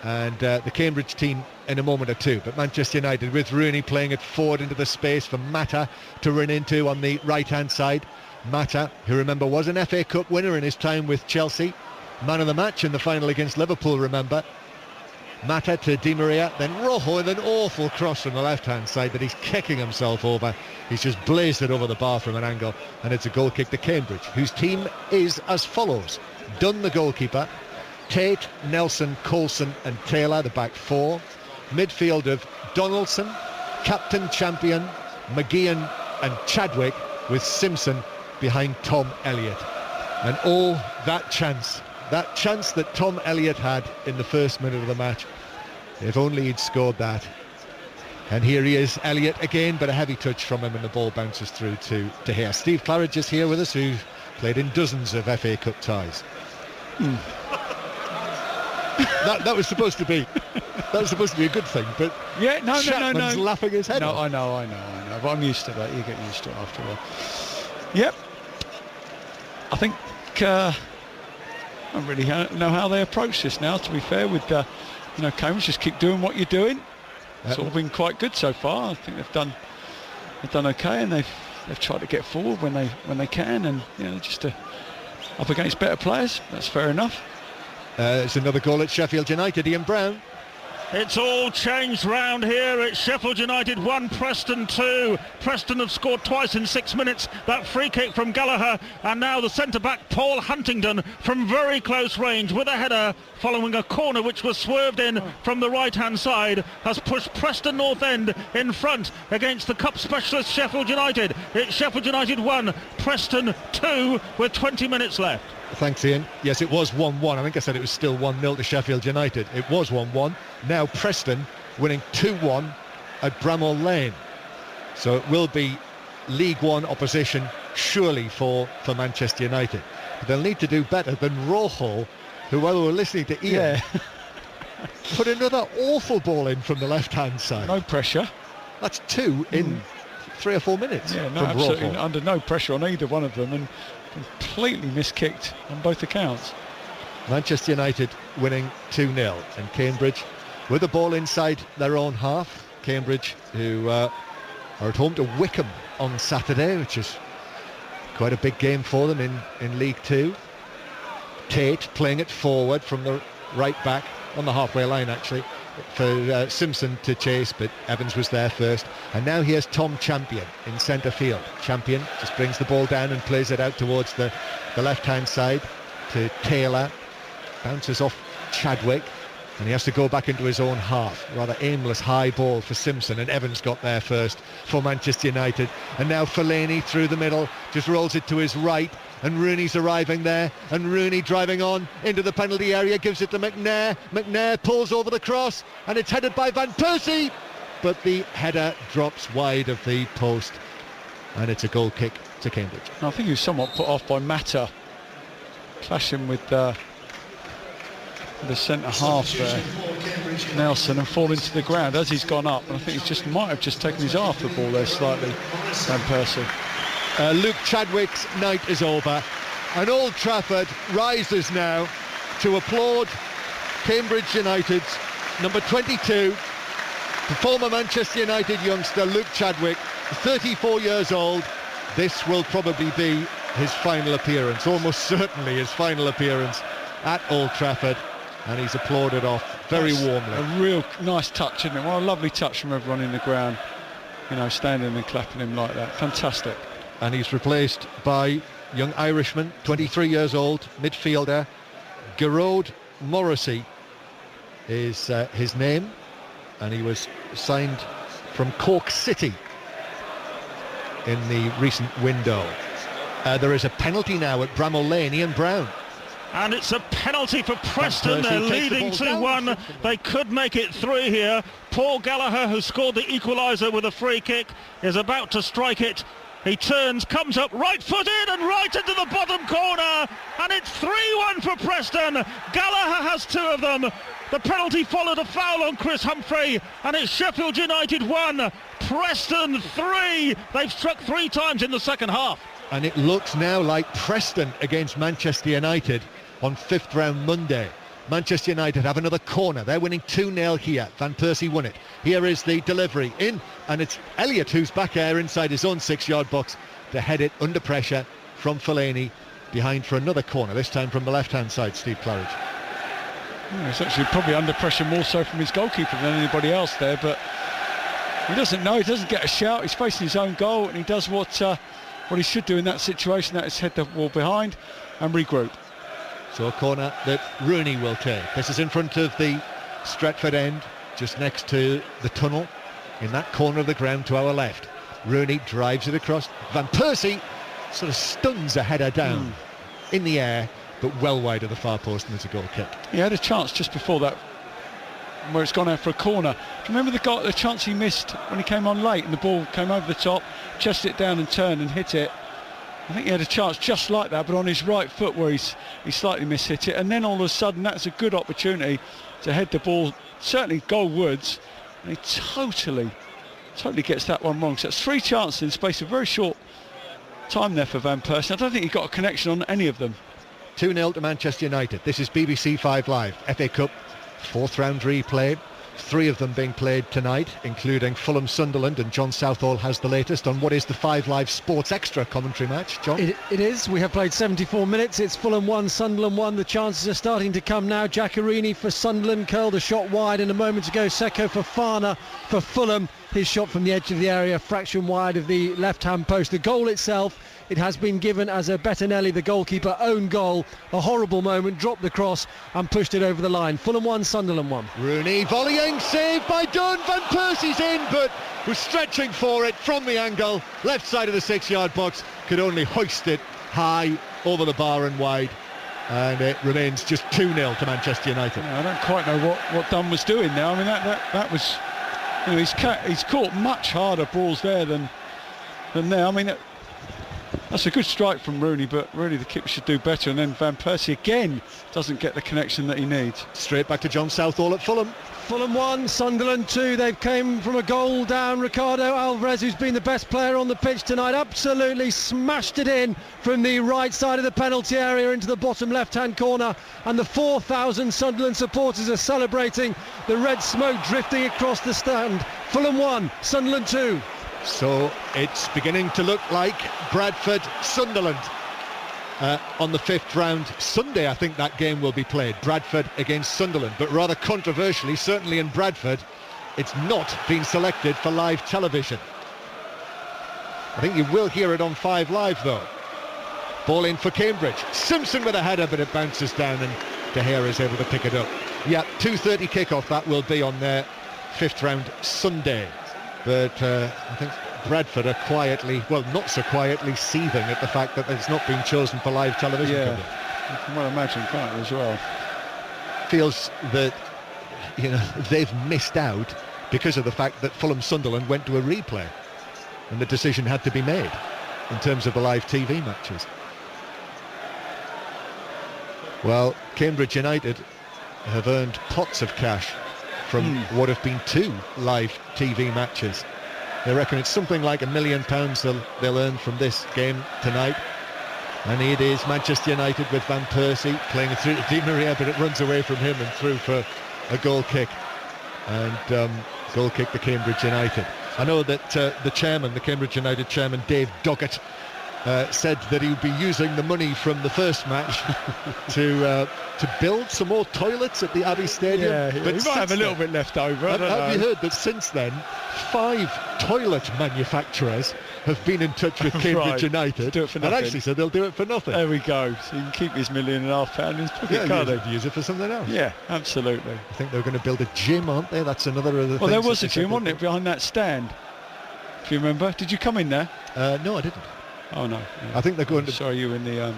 And the Cambridge team in a moment or two, but Manchester United with Rooney playing it forward into the space for Mata to run into on the right hand side. Mata, who remember was an FA Cup winner in his time with Chelsea, man of the match in the final against Liverpool, remember. Mata to Di Maria, then Rojo with an awful cross from the left hand side that he's kicking himself over. He's just blazed it over the bar from an angle, and it's a goal kick to Cambridge, whose team is as follows. Dunn the goalkeeper, Tate, Nelson, Coulson and Taylor, the back four. Midfield of Donaldson, captain champion, McGeehan and Chadwick, with Simpson behind Tom Elliott. And that chance that Tom Elliott had in the first minute of the match, if only he'd scored that. And here he is, Elliott again, but a heavy touch from him and the ball bounces through to De Gea. Steve Claridge is here with us, who played in dozens of FA Cup ties. That was supposed to be a good thing, but yeah, no. Chapman's laughing his head off. off. I know. But I'm used to that. You get used to it after a while. Yep. I think I don't really know how they approach this now, to be fair, with Cambridge. Just keep doing what you're doing. It's all been quite good so far. I think they've done okay, and they've tried to get forward when they can, and just up against better players. That's fair enough. It's another goal at Sheffield United. Ian Brown. It's all changed round here. It's Sheffield United 1, Preston 2. Preston have scored twice in 6 minutes. That free kick from Gallagher, and now the centre-back Paul Huntington from very close range with a header following a corner which was swerved in from the right-hand side, has pushed Preston North End in front against the cup specialist Sheffield United. It's Sheffield United 1, Preston 2 with 20 minutes left. Thanks, Ian. Yes, it was 1-1. I think I said it was still 1-0 to Sheffield United. It was 1-1. Now Preston winning 2-1 at Bramall Lane. So it will be League One opposition, surely, for Manchester United. But they'll need to do better than Rojo, who, while we were listening to Ian, put another awful ball in from the left-hand side. No pressure. That's 2 in 3 or 4 minutes. Yeah, no, from absolutely Rojo. under no pressure on either one of them, and completely miskicked on both accounts. Manchester United winning 2-0, and Cambridge with the ball inside their own half. Cambridge, who are at home to Wickham on Saturday, which is quite a big game for them in League Two. Tate playing it forward from the right back, on the halfway line actually, for Simpson to chase, but Evans was there first. And now here's Tom Champion in centre field. Champion just brings the ball down and plays it out towards the left-hand side to Taylor. Bounces off Chadwick, and he has to go back into his own half. Rather aimless high ball for Simpson, and Evans got there first for Manchester United. And now Fellaini through the middle, just rolls it to his right, and Rooney's arriving there, and Rooney driving on into the penalty area, gives it to McNair. McNair pulls over the cross, and it's headed by Van Persie, but the header drops wide of the post, and it's a goal kick to Cambridge. I think he was somewhat put off by Mata clashing with the centre half there, Nelson, and falling to the ground as he's gone up. And I think he might have just taken his eye off the ball there slightly, Van Persie. Luke Chadwick's night is over, and Old Trafford rises now to applaud Cambridge United's number 22, the former Manchester United youngster Luke Chadwick, 34 years old. This will probably be his final appearance, almost certainly his final appearance at Old Trafford, and he's applauded off very warmly. A real nice touch, isn't it? What a lovely touch from everyone in the ground, standing and clapping him like that. Fantastic. And he's replaced by young Irishman, 23 years old, midfielder, Gerard Morrissey is his name, and he was signed from Cork City in the recent window. There is a penalty now at Bramall Lane. Ian Brown. And it's a penalty for Preston. They're leading 2-1. They could make it 3 here. Paul Gallagher, who scored the equaliser with a free kick, is about to strike it. He turns, comes up right-footed and right into the bottom corner, and it's 3-1 for Preston. Gallagher has 2 of them. The penalty followed a foul on Chris Humphrey, and it's Sheffield United 1, Preston 3. They've struck 3 times in the second half. And it looks now like Preston against Manchester United on 5th round Monday. Manchester United have another corner. They're winning 2-0 here. Van Persie won it. Here is the delivery in, and it's Elliott who's back there inside his own 6-yard box to head it under pressure from Fellaini behind for another corner, this time from the left-hand side, Steve Claridge. It's actually probably under pressure more so from his goalkeeper than anybody else there, but he doesn't know, he doesn't get a shout, he's facing his own goal, and he does what he should do in that situation, that is head the ball behind and regroup. So a corner that Rooney will take. This is in front of the Stretford end, just next to the tunnel, in that corner of the ground to our left. Rooney drives it across. Van Persie sort of stuns a header down in the air, but well wide of the far post, and it's a goal kick. He had a chance just before that, where it's gone out for a corner. Do you remember the chance he missed when he came on late and the ball came over the top, chested it down and turned and hit it? I think he had a chance just like that, but on his right foot where he slightly mishit it, and then all of a sudden that's a good opportunity to head the ball, certainly goalwards, and he totally gets that one wrong. So it's 3 chances in the space of a very short time there for Van Persie. I don't think he got a connection on any of them. 2-0 to Manchester United. This is BBC 5 Live. FA Cup 4th round replay. 3 of them being played tonight, including Fulham Sunderland, and John Southall has the latest on what is the 5 Live Sports Extra commentary match. John? It is. We have played 74 minutes. It's Fulham 1, Sunderland 1. The chances are starting to come now. Giaccherini for Sunderland curled a shot wide, and a moment ago Seko Fofana for Fulham. His shot from the edge of the area, fraction wide of the left-hand post. The goal itself, it has been given as a Bettinelli, the goalkeeper, own goal. A horrible moment, dropped the cross and pushed it over the line. Fulham 1, Sunderland 1. Rooney volleying, saved by Dunn. Van Persie's in, but was stretching for it from the angle. Left side of the 6-yard box, could only hoist it high over the bar and wide. And it remains just 2-0 to Manchester United. I don't quite know what Dunn was doing there. I mean, that was... You know, he's caught much harder balls there than there. I mean, that's a good strike from Rooney, but really the keeper should do better. And then Van Persie again doesn't get the connection that he needs. Straight back to John Southall at Fulham. Fulham 1, Sunderland 2. They've came from a goal down. Ricardo Alvarez, who's been the best player on the pitch tonight, absolutely smashed it in from the right side of the penalty area into the bottom left-hand corner. And the 4,000 Sunderland supporters are celebrating, the red smoke drifting across the stand. Fulham 1, Sunderland 2. So it's beginning to look like Bradford-Sunderland. On the 5th round Sunday, I think that game will be played, Bradford against Sunderland, but rather controversially, certainly in Bradford, it's not been selected for live television. I think you will hear it on 5 Live though. Ball in for Cambridge, Simpson with a header, but it bounces down and De Gea is able to pick it up. Yeah, 2:30 kickoff that will be on their 5th round Sunday, but I think Bradford are quietly, well, not so quietly, seething at the fact that it's not been chosen for live television. Yeah, you can well imagine, can't you, as well. Feels that, you know, they've missed out because of the fact that Fulham Sunderland went to a replay and the decision had to be made in terms of the live TV matches. Well, Cambridge United have earned pots of cash from what have been 2 live TV matches. They reckon it's something like £1 million they'll earn from this game tonight. And it is Manchester United with Van Persie playing it through to Di Maria, but it runs away from him and through for a goal kick. And goal kick to Cambridge United. I know that the chairman, the Cambridge United chairman, Dave Doggett, said that he would be using the money from the first match to build some more toilets at the Abbey Stadium. Yeah, but he might have a little bit left over. Have you heard that since then 5 toilet manufacturers have been in touch with Cambridge United and actually said they'll do it for nothing? There we go. So he can keep his £1.5 million in his pocket, can't he? Use it for something else. Yeah, absolutely. I think they're going to build a gym, aren't they? That's another of the things. Well, there was a gym, wasn't it, behind that stand? If you remember. Did you come in there? No, I didn't. Oh no! Yeah. I think they're going to. Sorry, you in the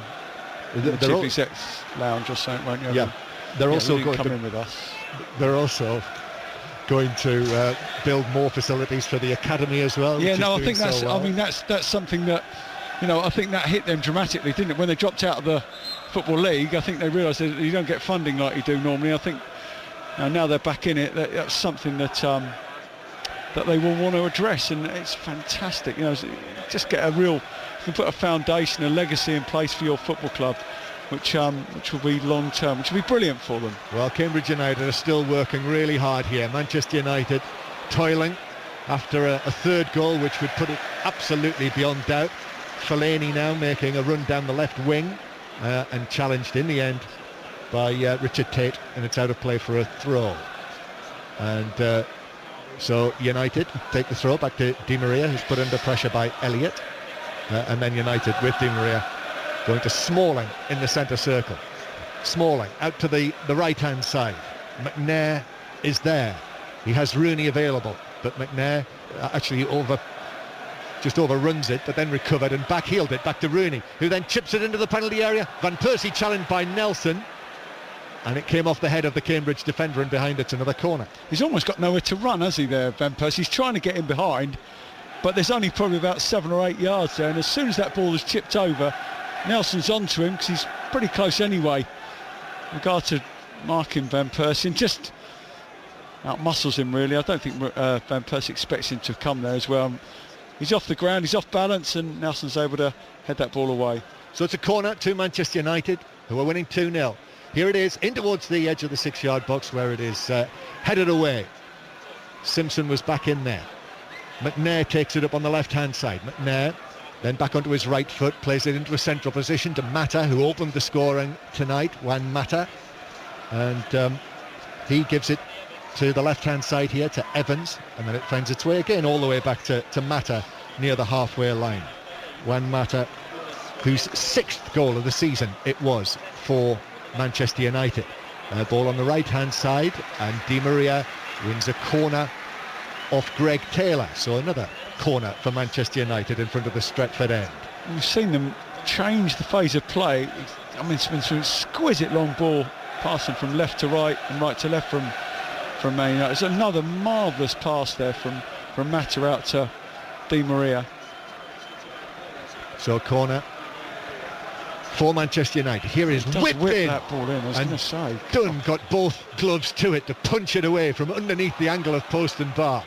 chief exec's lounge or something, won't you? Yeah, they're also going to come in with us. They're also going to build more facilities for the academy as well. Yeah, no, I think that's. I mean, that's something that, you know, I think that hit them dramatically, didn't it? When they dropped out of the Football League, I think they realised that you don't get funding like you do normally. I think now they're back in it. That's something that that they will want to address, and it's fantastic. You know, just get a real. You can put a foundation, a legacy in place for your football club, which will be long term, which will be brilliant for them. Well, Cambridge United are still working really hard here. Manchester United toiling after a 3rd goal, which would put it absolutely beyond doubt. Fellaini now making a run down the left wing and challenged in the end by Richard Tate, and it's out of play for a throw. And so United take the throw back to Di Maria, who's put under pressure by Elliott. And then United with Di Maria going to Smalling in the centre circle. Smalling out to the right-hand side. McNair is there. He has Rooney available, but McNair actually just overruns it, but then recovered and backheeled it back to Rooney, who then chips it into the penalty area. Van Persie challenged by Nelson, and it came off the head of the Cambridge defender, and behind it's another corner. He's almost got nowhere to run, has he, there, Van Persie? He's trying to get in behind, but there's only probably about 7 or 8 yards there, and as soon as that ball is chipped over, Nelson's onto him because he's pretty close anyway. In regard to marking Van Persie, and just out muscles him really. I don't think Van Persie expects him to come there as well. he's off the ground, he's off balance, and Nelson's able to head that ball away. So it's a corner to Manchester United, who are winning 2-0. Here it is, in towards the edge of the 6-yard box, where it is headed away. Simpson was back in there. McNair takes it up on the left-hand side. McNair then back onto his right foot, plays it into a central position to Mata, who opened the scoring tonight, Juan Mata. And he gives it to the left-hand side here to Evans, and then it finds its way again all the way back to Mata near the halfway line. Juan Mata, whose 6th goal of the season it was for Manchester United. Ball on the right-hand side, and Di Maria wins a corner off Greg Taylor. So another corner for Manchester United in front of the Stretford end. We've seen them change the phase of play. I mean, it's been some exquisite long ball passing from left to right and right to left from Man United. It's another marvellous pass there from Mata out to Di Maria. So corner for Manchester United. Here is whipped in, that ball in, I was going to say. Dunn got both gloves to it to punch it away from underneath the angle of post and bar.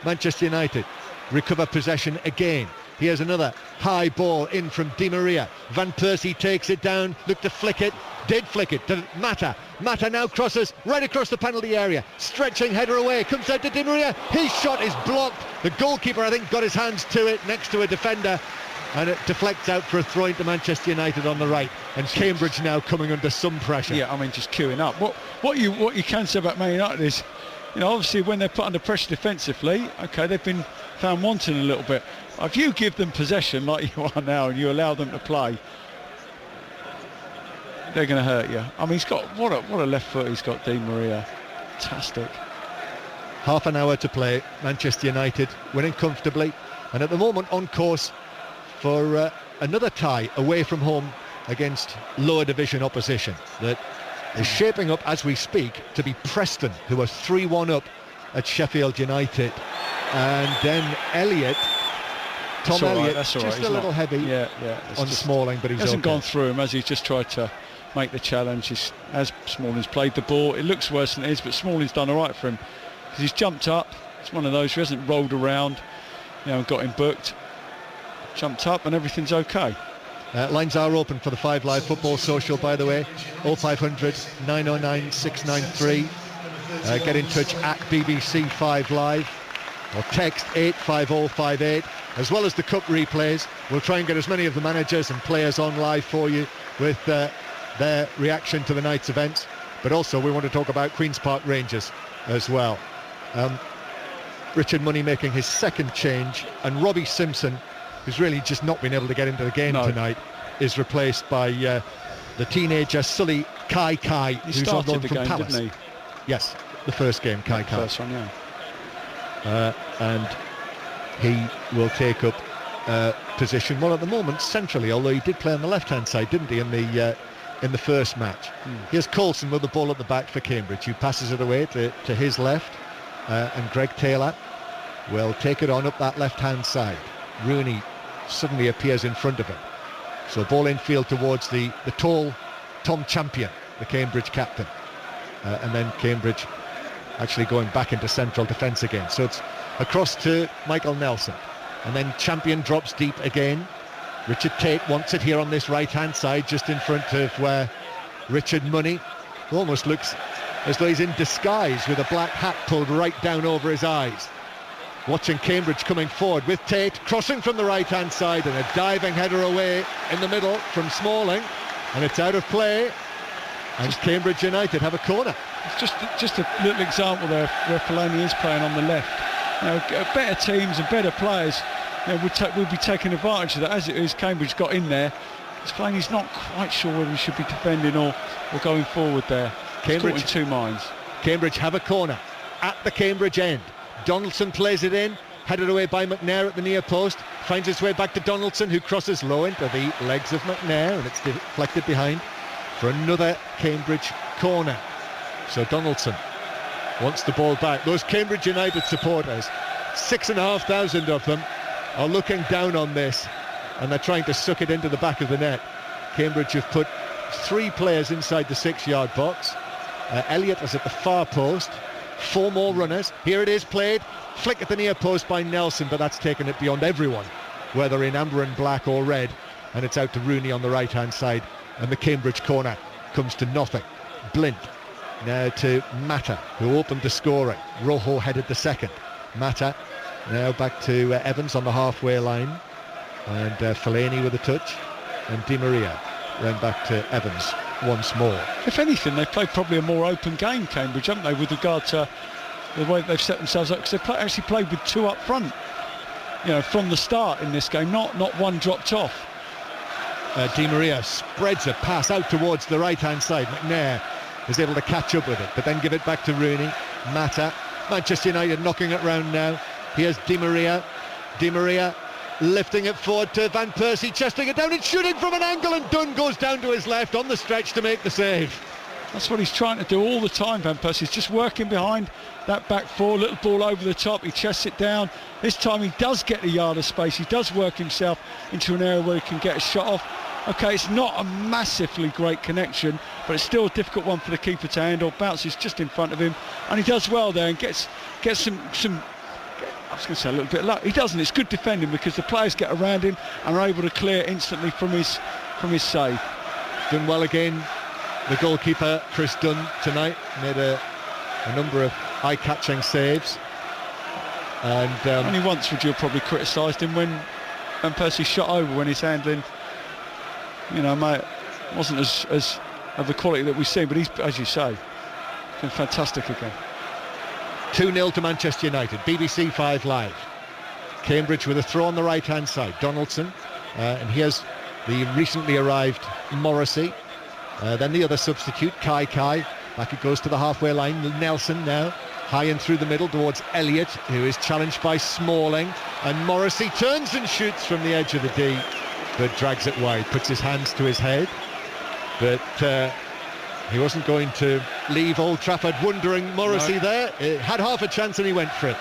Manchester United recover possession again. Here's another high ball in from Di Maria. Van Persie takes it down, looked to flick it, did flick it to Mata. Mata now crosses right across the penalty area, stretching header away, comes out to Di Maria. His shot is blocked. The goalkeeper, I think, got his hands to it next to a defender, and it deflects out for a throw into Manchester United on the right. And Cambridge now coming under some pressure. Yeah, I mean, just queuing up. What you can say about Man United is, you know, obviously when they're put under pressure defensively, okay, they've been found wanting a little bit. If you give them possession like you are now and you allow them to play, they're going to hurt you. I mean, he's got what a left foot he's got, Di Maria. Fantastic. Half an hour to play. Manchester United winning comfortably, and at the moment on course for another tie away from home against lower division opposition that is shaping up as we speak to be Preston, who are 3-1 up at Sheffield United. And then Elliott, Tom Elliott, that's just a little heavy on Smalling, but he hasn't gone through him as he's just tried to make the challenge. As Smalling's played the ball, it looks worse than it is, but Smalling's done all right for him because he's jumped up. It's one of those who hasn't rolled around, you know, and got him booked. Jumped up and everything's okay. Lines are open for the 5 Live Football Social, by the way. 0500 909 693. Get in touch at BBC 5 Live or text 85058. As well as the cup replays, we'll try and get as many of the managers and players on live for you with their reaction to the night's events. But also we want to talk about Queen's Park Rangers as well. Richard Money making his 2nd change, and Robbie Simpson, who's really just not been able to get into the game tonight, is replaced by the teenager Sully Kai, who's on loan from Palace. Didn't he? Yes, the first game, Kai. First one, yeah. And he will take up position, well, at the moment centrally, although he did play on the left-hand side, didn't he, in the first match. Here's Coulson with the ball at the back for Cambridge, who passes it away to his left, and Greg Taylor will take it on up that left-hand side. Rooney suddenly appears in front of him. So ball infield towards the tall Tom Champion, the Cambridge captain. And then Cambridge actually going back into central defence again. So it's across to Michael Nelson. And then Champion drops deep again. Richard Tate wants it here on this right-hand side, just in front of where Richard Money almost looks as though he's in disguise with a black hat pulled right down over his eyes. Watching Cambridge coming forward with Tate crossing from the right-hand side, and a diving header away in the middle from Smalling, and it's out of play, and Cambridge United have a corner. It's just a little example there where Fellaini is playing on the left. You know, better teams and better players, you know, will be taking advantage of that. As it is, Cambridge got in there. Fellaini's not quite sure whether he should be defending or going forward there. Cambridge in two minds. Cambridge have a corner at the Cambridge end. Donaldson plays it in, headed away by McNair at the near post, finds its way back to Donaldson, who crosses low into the legs of McNair, and it's deflected behind for another Cambridge corner. So Donaldson wants the ball back. Those Cambridge United supporters, 6,500 of them, are looking down on this, and they're trying to suck it into the back of the net. Cambridge have put 3 players inside the 6-yard box. Elliott is at the far post. 4 more runners. Here it is played. Flick at the near post by Nelson, but that's taken it beyond everyone, whether in amber and black or red. And it's out to Rooney on the right-hand side. And the Cambridge corner comes to nothing. Blint now to Mata, who opened the scoring. Rojo headed the second. Mata now back to Evans on the halfway line. And Fellaini with a touch. And Di Maria then back to Evans once more. If anything, they've played probably a more open game, Cambridge, haven't they, with regard to the way they've set themselves up, because they've actually played with 2 up front, from the start in this game, not one dropped off. Di Maria spreads a pass out towards the right-hand side. McNair is able to catch up with it, but then give it back to Rooney. Mata, Manchester United knocking it round now. Here's Di Maria. Di Maria lifting it forward to Van Persie, chesting it down and shooting from an angle, and Dunn goes down to his left on the stretch to make the save. That's what he's trying to do all the time, Van Persie. He's just working behind that back four, little ball over the top, he chests it down. This time he does get the yard of space, he does work himself into an area where he can get a shot off. Okay, it's not a massively great connection, but it's still a difficult one for the keeper to handle. Bounces just in front of him, and he does well there and gets some I was going to say a little bit of luck. He doesn't. It's good defending because the players get around him and are able to clear instantly from his save. Done well again. The goalkeeper, Chris Dunn, tonight made a number of eye-catching saves. And only once would you have probably criticised him when Van Persie shot over, when his handling, wasn't as of the quality that we've seen. But he's, as you say, been fantastic again. 2-0 to Manchester United. BBC 5 Live. Cambridge with a throw on the right-hand side. Donaldson, and here's the recently arrived Morrissey. Then the other substitute, Kai. Back it goes to the halfway line. Nelson now, high and through the middle towards Elliott, who is challenged by Smalling. And Morrissey turns and shoots from the edge of the D, but drags it wide, puts his hands to his head. But he wasn't going to leave Old Trafford wondering. Morrissey there, it had half a chance and he went for it.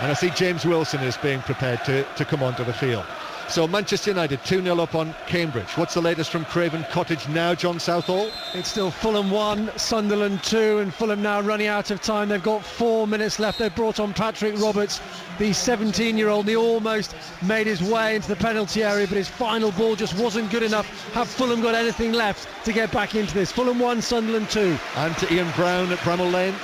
And I see James Wilson is being prepared to come onto the field. So Manchester United 2-0 up on Cambridge. What's the latest from Craven Cottage now, John Southall? It's still Fulham 1, Sunderland 2, and Fulham now running out of time. They've got 4 minutes left. They've brought on Patrick Roberts, the 17-year-old. He almost made his way into the penalty area, but his final ball just wasn't good enough. Have Fulham got anything left to get back into this? Fulham 1, Sunderland 2. And to Ian Brown at Bramall Lane.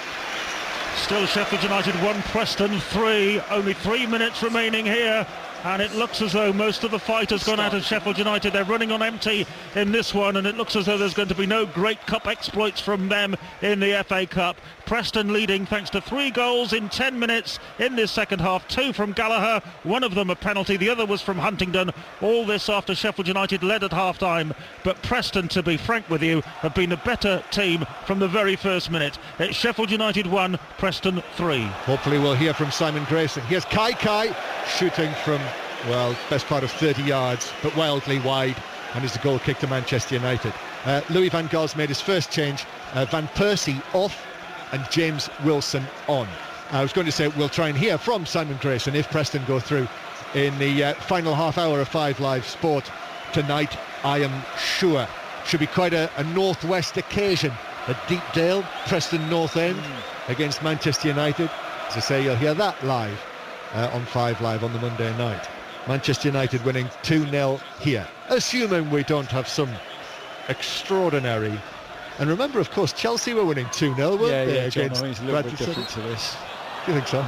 Still Sheffield United 1, Preston 3. Only 3 minutes remaining here. And it looks as though most of the fight has gone out of Sheffield United. They're running on empty in this one, and it looks as though there's going to be no great cup exploits from them in the FA Cup. Preston leading thanks to 3 goals in 10 minutes in this second half. 2 from Gallagher, one of them a penalty, the other was from Huntingdon. All this after Sheffield United led at half-time. But Preston, to be frank with you, have been a better team from the very first minute. It's Sheffield United 1, Preston 3. Hopefully we'll hear from Simon Grayson. Here's Kai shooting from, best part of 30 yards, but wildly wide, and is a goal kick to Manchester United. Louis van Gaal made his first change. Van Persie off and James Wilson on. I was going to say we'll try and hear from Simon Grayson if Preston go through in the final half hour of 5 Live Sport tonight. I am sure should be quite a northwest occasion at Deepdale, Preston North End against Manchester United. As I say, you'll hear that live on 5 Live on the Monday night. Manchester United winning 2-0 here, assuming we don't have some extraordinary. And remember, of course, Chelsea were winning 2-0, weren't they? John, I mean, it's a little bit different to this. Do you think so?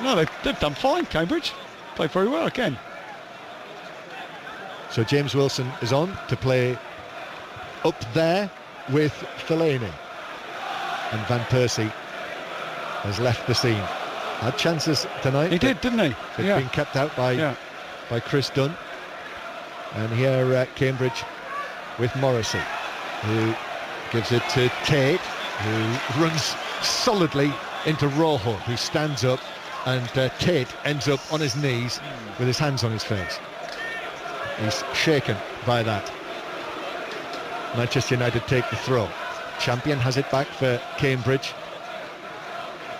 No, they've done fine, Cambridge. Played very well again. So James Wilson is on to play up there with Fellaini. And Van Persie has left the scene. Had chances tonight. He did, didn't he? They've been kept out by Chris Dunn. And here Cambridge with Morrissey, who gives it to Tate, who runs solidly into Rojo, who stands up, and Tate ends up on his knees with his hands on his face. He's shaken by that. Manchester United take the throw. Champion has it back for Cambridge,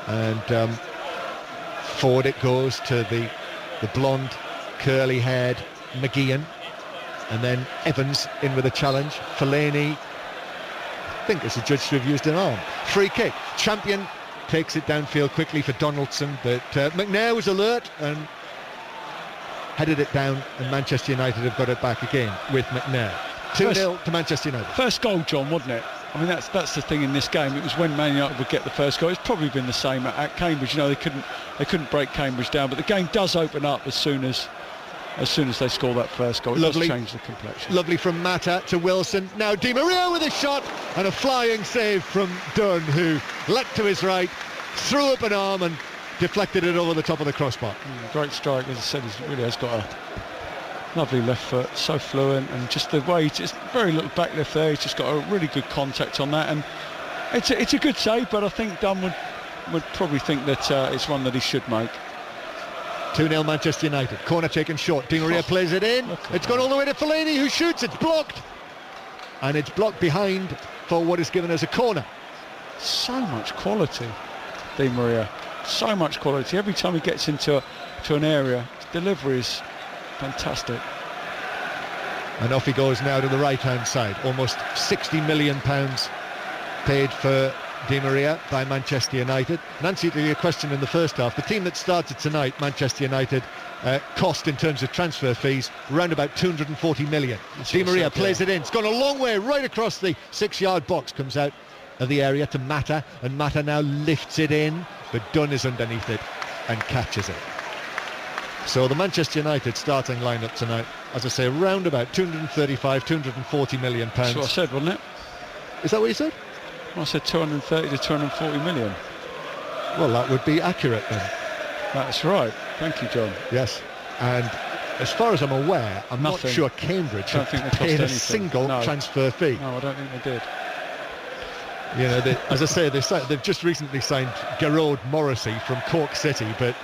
and forward it goes to the blonde, curly-haired McGeehan, and then Evans in with a challenge. Fellaini, I think it's adjudged to have used an arm. Free kick. Champion takes it downfield quickly for Donaldson, but McNair was alert and headed it down, and Manchester United have got it back again with McNair. 2-0 to Manchester United. First goal, John, wasn't it? I mean, that's the thing in this game. It was when Man United would get the first goal. It's probably been the same at Cambridge. You know, they couldn't break Cambridge down, but the game does open up as soon as they score that first goal. It does change the complexion. Lovely from Mata to Wilson. Now Di Maria with a shot and a flying save from Dunn, who leapt to his right, threw up an arm and deflected it over the top of the crossbar. Great strike, as I said. He really has got a lovely left foot, so fluent, and just the way, just very little back left there. He's just got a really good contact on that, and it's a good save. But I think Dunn would probably think that it's one that he should make. 2-0 Manchester United. Corner taken short. Di Maria plays it in. It's gone all the way to Fellaini, who shoots. It's blocked, and it's blocked behind for what is given as a corner. So much quality, Di Maria. So much quality. Every time he gets into an area, his delivery is fantastic. And off he goes now to the right-hand side. Almost £60 million paid for Di Maria by Manchester United. Nancy, to your question in the first half, the team that started tonight, Manchester United, cost in terms of transfer fees around about 240 million. Di Maria plays it in. It's gone a long way right across the 6-yard box, comes out of the area to Mata, and Mata now lifts it in, but Dunn is underneath it and catches it. So the Manchester United starting lineup tonight, as I say, around about 235, 240 million pounds. That's what I said, wasn't it? Is that what you said? Well, I said 230 to 240 million. Well, that would be accurate then. That's right. Thank you, John. Yes. And as far as I'm aware, I'm not sure Cambridge have paid a single transfer fee. No, I don't think they did. You know, as I say, they've just recently signed Gerard Morrissey from Cork City, but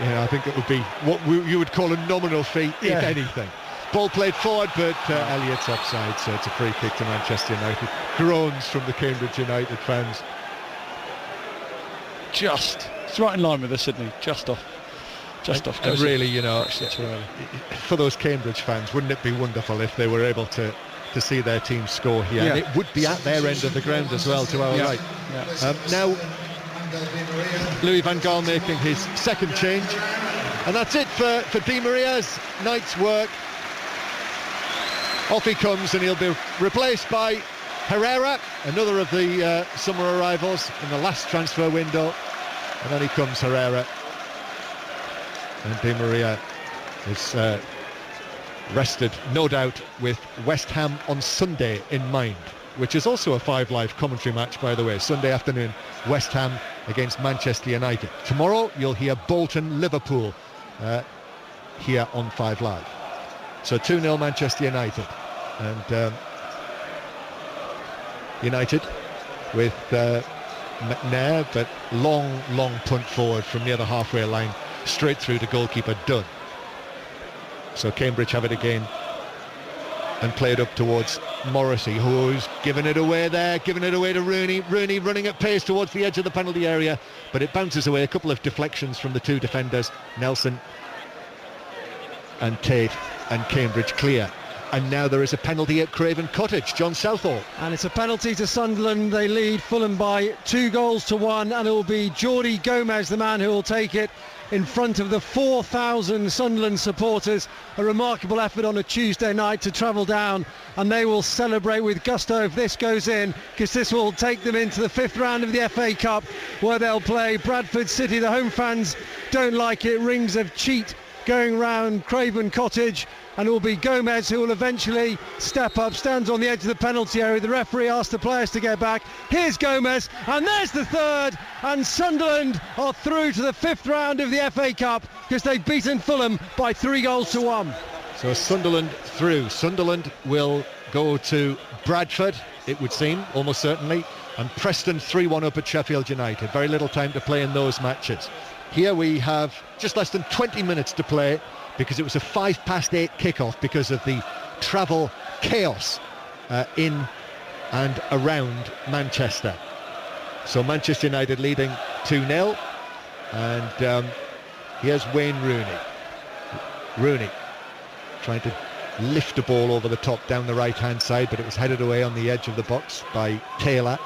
you know, I think it would be what you would call a nominal fee, if anything. Ball played forward, but Elliott's offside, so it's a free kick to Manchester United. Groans from the Cambridge United fans. It's right in line with us, isn't he? Just off. And really, you know, for those Cambridge fans, wouldn't it be wonderful if they were able to see their team score here? Yeah. And it would be at their end of the ground as well, to our right. Yeah. Now, Louis van Gaal making his second change, and that's it for Di Maria's night's work. Off he comes, and he'll be replaced by Herrera, another of the summer arrivals in the last transfer window. And then he comes, Herrera, and Di Maria is rested, no doubt, with West Ham on Sunday in mind, which is also a 5 Live commentary match, by the way. Sunday afternoon, West Ham against Manchester United. Tomorrow you'll hear Bolton-Liverpool here on 5 Live. So 2-0 Manchester United, and United with McNair, but long punt forward from near the halfway line, straight through to goalkeeper Dunn. So Cambridge have it again and play it up towards Morrissey, who's given it away there, giving it away to Rooney. Rooney running at pace towards the edge of the penalty area, but it bounces away. A couple of deflections from the two defenders, Nelson and Tate, and Cambridge clear. And now there is a penalty at Craven Cottage. John Southall. And it's a penalty to Sunderland. They lead Fulham by 2-1, and it will be Jordi Gomez, the man who will take it in front of the 4,000 Sunderland supporters. A remarkable effort on a Tuesday night to travel down, and they will celebrate with gusto if this goes in, because this will take them into the 5th round of the FA Cup, where they'll play Bradford City. The home fans don't like it. Rings of cheat going round Craven Cottage, and it will be Gomez who will eventually step up, stands on the edge of the penalty area. The referee asks the players to get back. Here's Gomez, and there's the third, and Sunderland are through to the 5th round of the FA Cup because they've beaten Fulham by 3-1. So Sunderland through. Sunderland will go to Bradford, it would seem, almost certainly, and Preston 3-1 up at Sheffield United. Very little time to play in those matches. Here we have just less than 20 minutes to play, because it was a 8:05 kickoff because of the travel chaos in and around Manchester. So Manchester United leading 2-0, and here's Wayne Rooney. Rooney trying to lift a ball over the top down the right hand side, but it was headed away on the edge of the box by Taylor.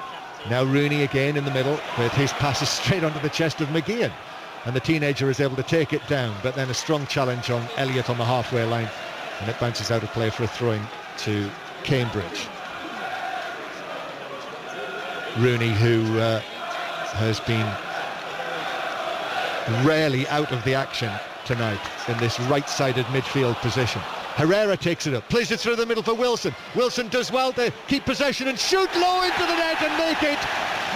Now Rooney again in the middle, with his passes straight onto the chest of McGeehan, and the teenager is able to take it down, but then a strong challenge on Elliott on the halfway line, and it bounces out of play for a throw-in to Cambridge. Rooney, who has been rarely out of the action tonight in this right-sided midfield position. Herrera takes it up, plays it through the middle for Wilson. Wilson does well to keep possession and shoot low into the net and make it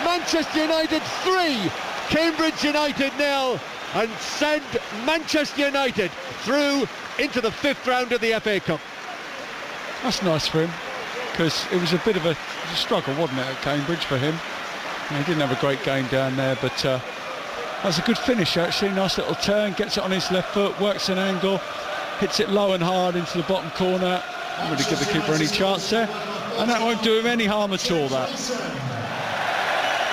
Manchester United 3, Cambridge United 0, and send Manchester United through into the 5th round of the FA Cup. That's nice for him, because it was a bit of a struggle, wasn't it, at Cambridge for him? He didn't have a great game down there, but that's a good finish actually. Nice little turn, gets it on his left foot, works an angle, hits it low and hard into the bottom corner. Not really give the keeper any chance there, and that won't do him any harm at all, that.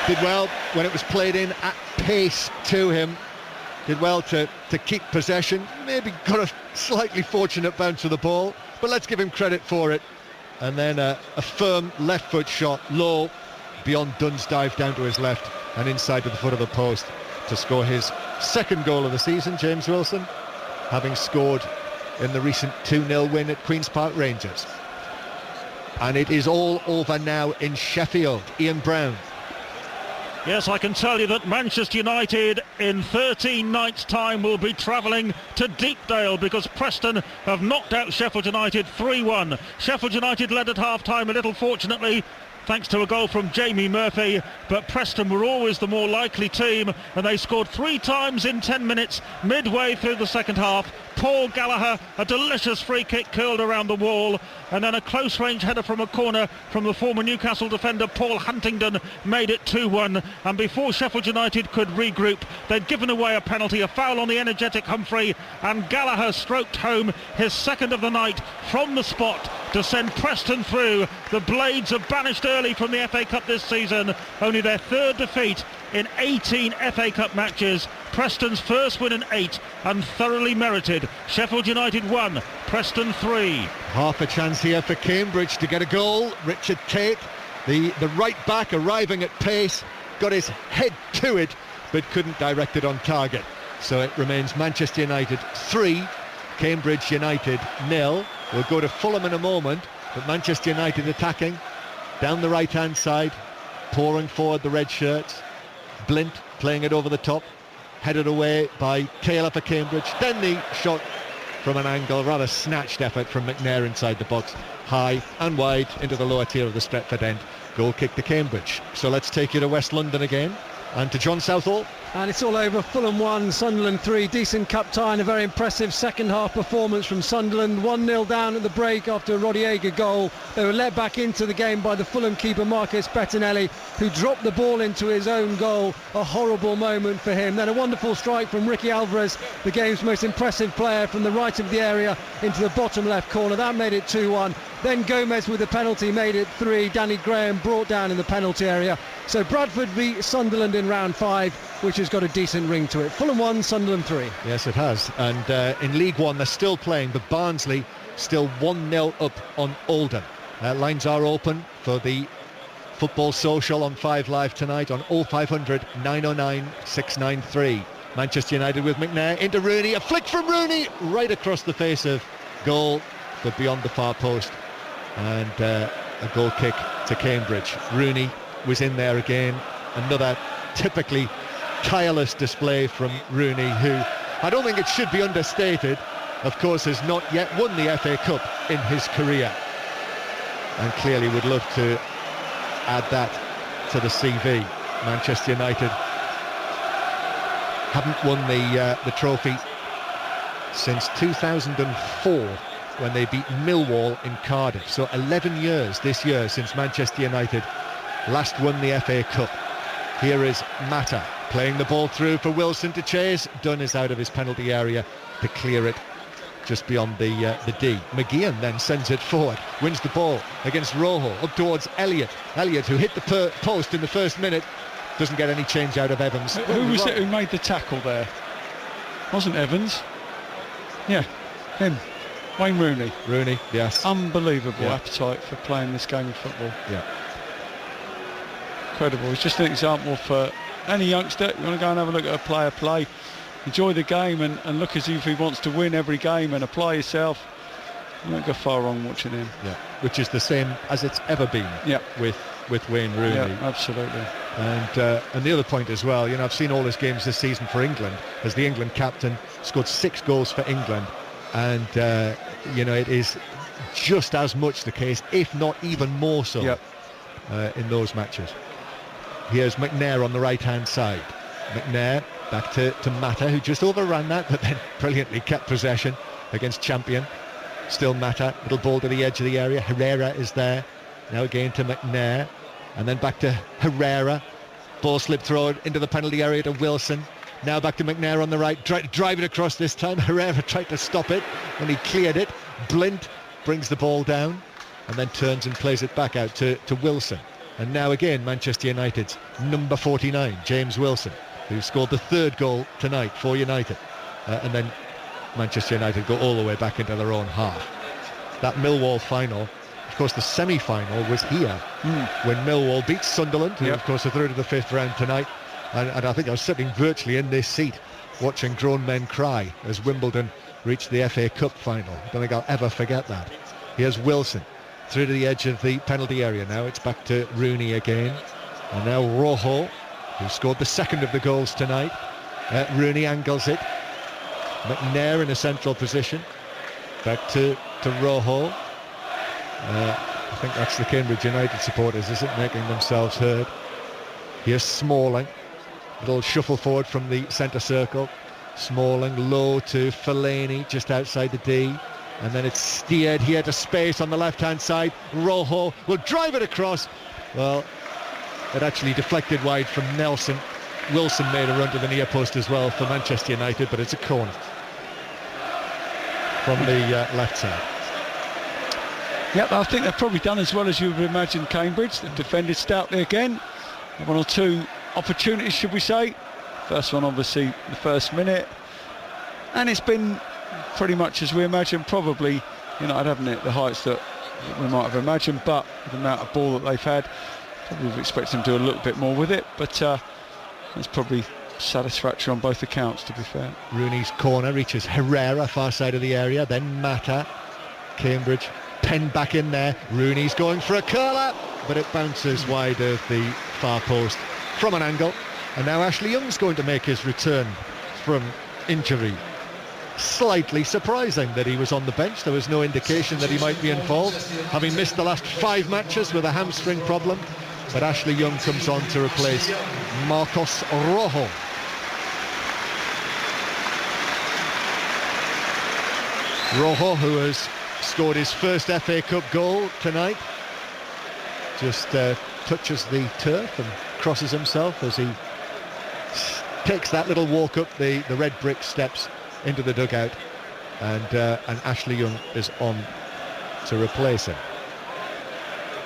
Did well when it was played in at pace to him. Did well to keep possession. Maybe got a slightly fortunate bounce of the ball, but let's give him credit for it. And then a firm left foot shot low beyond Dunn's dive down to his left and inside to the foot of the post to score his second goal of the season. James Wilson, having scored in the recent 2-0 win at Queen's Park Rangers. And it is all over now in Sheffield. Ian Brown. Yes, I can tell you that Manchester United in 13 nights' time will be travelling to Deepdale, because Preston have knocked out Sheffield United 3-1. Sheffield United led at half-time a little, fortunately, thanks to a goal from Jamie Murphy, but Preston were always the more likely team, and they scored 3 times in 10 minutes midway through the second half. Paul Gallagher, a delicious free kick curled around the wall, and then a close range header from a corner from the former Newcastle defender Paul Huntingdon made it 2-1. And before Sheffield United could regroup, they'd given away a penalty, a foul on the energetic Humphrey, and Gallagher stroked home his second of the night from the spot to send Preston through. The Blades have banished early from the FA Cup this season, only their 3rd defeat in 18 FA Cup matches. Preston's first win in 8, and thoroughly merited. Sheffield United 1, Preston 3. Half a chance here for Cambridge to get a goal. Richard Tate, the right back, arriving at pace, got his head to it, but couldn't direct it on target. So it remains Manchester United 3, Cambridge United 0. We'll go to Fulham in a moment, but Manchester United attacking down the right-hand side, pouring forward the red shirts. Blint playing it over the top, headed away by Taylor for Cambridge. Then the shot from an angle, rather snatched effort from McNair inside the box, high and wide into the lower tier of the Stretford end. Goal kick to Cambridge. So let's take you to West London again and to John Southall. And it's all over. Fulham 1, Sunderland 3. Decent cup tie and a very impressive second half performance from Sunderland. 1-0 down at the break after a Rodiega goal. They were led back into the game by the Fulham keeper Marcus Bettinelli, who dropped the ball into his own goal. A horrible moment for him. Then a wonderful strike from Ricky Alvarez, the game's most impressive player, from the right of the area into the bottom left corner. That made it 2-1. Then Gomez with the penalty made it 3. Danny Graham brought down in the penalty area. So Bradford v Sunderland in round 5, which has got a decent ring to it. Fulham 1, Sunderland 3. Yes, it has. And in League One, they're still playing, but Barnsley still 1-0 up on Oldham. Lines are open for the Football Social on 5 Live tonight on 0500 909 693. Manchester United with McNair into Rooney. A flick from Rooney right across the face of goal, but beyond the far post. And a goal kick to Cambridge. Rooney was in there again. Another typically tireless display from Rooney, who, I don't think it should be understated, of course has not yet won the FA Cup in his career, and clearly would love to add that to the CV. Manchester United haven't won the trophy since 2004, when they beat Millwall in Cardiff. So 11 years this year since Manchester United last won the FA Cup. Here is Mata playing the ball through for Wilson to chase. Dunn is out of his penalty area to clear it just beyond the D. McGeehan then sends it forward, wins the ball against Rojo, up towards Elliott. Elliott, who hit the post in the first minute, doesn't get any change out of Evans. Who was it who made the tackle there? Wasn't Evans? Yeah, him. Wayne Rooney. Rooney, yes. Unbelievable appetite for playing this game of football. Yeah. Incredible. It's just an example for any youngster. You want to go and have a look at a player play, enjoy the game, and look as if he wants to win every game and apply yourself. You won't go far wrong watching him. Yeah, which is the same as it's ever been. Yeah. with Wayne Rooney. Yeah, absolutely. And the other point as well, I've seen all his games this season for England as the England captain, scored 6 goals for England, and it is just as much the case, if not even more so, in those matches. Here's McNair on the right-hand side. McNair back to Mata, who just overran that, but then brilliantly kept possession against champion. Still Mata, little ball to the edge of the area. Herrera is there. Now again to McNair, and then back to Herrera. Ball slip throw into the penalty area to Wilson. Now back to McNair on the right, tried to drive it across this time. Herrera tried to stop it when he cleared it. Blint brings the ball down and then turns and plays it back out to Wilson. And now again Manchester United's number 49, James Wilson, who scored the 3rd goal tonight for United. And then Manchester United go all the way back into their own half. That Millwall final, of course the semi-final was here when Millwall beat Sunderland, who of course are through to the 5th round tonight. And I think I was sitting virtually in this seat watching grown men cry as Wimbledon reached the FA Cup final. I don't think I'll ever forget that. Here's Wilson through to the edge of the penalty area now. It's back to Rooney again. And now Rojo, who scored the 2nd of the goals tonight. Rooney angles it. McNair in a central position. Back to Rojo. I think that's the Cambridge United supporters, is it, making themselves heard. Here's Smalling. Little shuffle forward from the centre circle. Smalling low to Fellaini just outside the D, and then it's steered here to space on the left-hand side. Rojo will drive it across. Well, it actually deflected wide from Nelson. Wilson made a run to the near post as well for Manchester United, but it's a corner from the left side. Yep, I think they've probably done as well as you would imagine Cambridge. They've defended stoutly again. 1 or 2 opportunities, should we say. First one obviously the first minute, and it's been pretty much as we imagined. Probably United haven't hit the heights that we might have imagined, but the amount of ball that they've had, probably would expect them to do a little bit more with it, but it's probably satisfactory on both accounts, to be fair. Rooney's corner reaches Herrera, far side of the area, then Mata. Cambridge penned back in there. Rooney's going for a curler, but it bounces wide of the far post from an angle. And now Ashley Young's going to make his return from injury. Slightly surprising that he was on the bench. There was no indication that he might be involved, having missed the last 5 matches with a hamstring problem. But Ashley Young comes on to replace Marcos Rojo. Rojo, who has scored his first FA Cup goal tonight, just touches the turf and crosses himself as he takes that little walk up the red brick steps into the dugout, and Ashley Young is on to replace him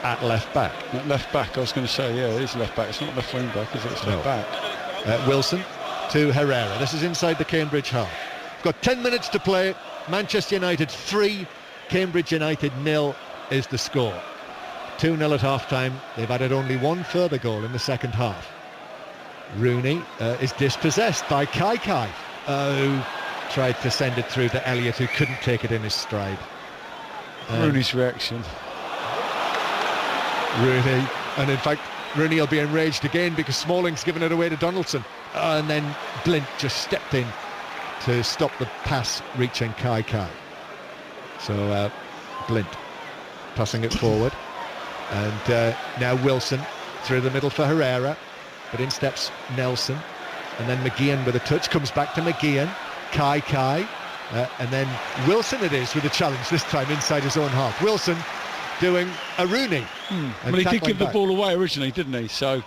at left back. At left back, I was going to say, yeah, it is left back. It's not left wing back, is it? It's left back. Wilson to Herrera. This is inside the Cambridge half. We've got 10 minutes to play. Manchester United 3, Cambridge United 0 is the score. 2-0 at half-time. They've added only 1 further goal in the second half. Rooney is dispossessed by Kai, who tried to send it through to Elliott, who couldn't take it in his stride. Rooney's reaction. Rooney, and in fact Rooney will be enraged again because Smalling's given it away to Donaldson, and then Blint just stepped in to stop the pass reaching Kai. So Blint passing it forward, and now Wilson through the middle for Herrera, but in steps Nelson, and then McGeehan with a touch, comes back to McGeehan, Kai, and then Wilson it is with a challenge, this time inside his own half. Wilson doing a Rooney. Well, he did give the ball away originally, didn't he? So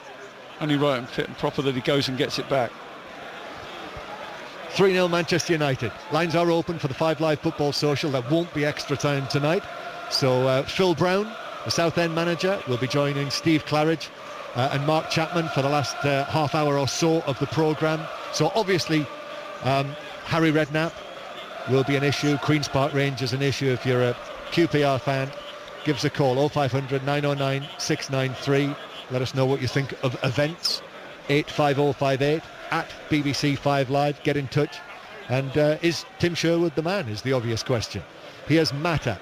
only right and fit and proper that he goes and gets it back. 3-0 Manchester United. Lines are open for the 5 Live Football Social. That won't be extra time tonight. So Phil Brown, the Southend manager, will be joining Steve Claridge and Mark Chapman for the last half hour or so of the programme. So obviously Harry Redknapp will be an issue. Queen's Park Range is an issue. If you're a QPR fan, give us a call, 0500 909 693. Let us know what you think of events. 85058 at BBC 5 Live. Get in touch. And is Tim Sherwood the man, is the obvious question. Here's Mata,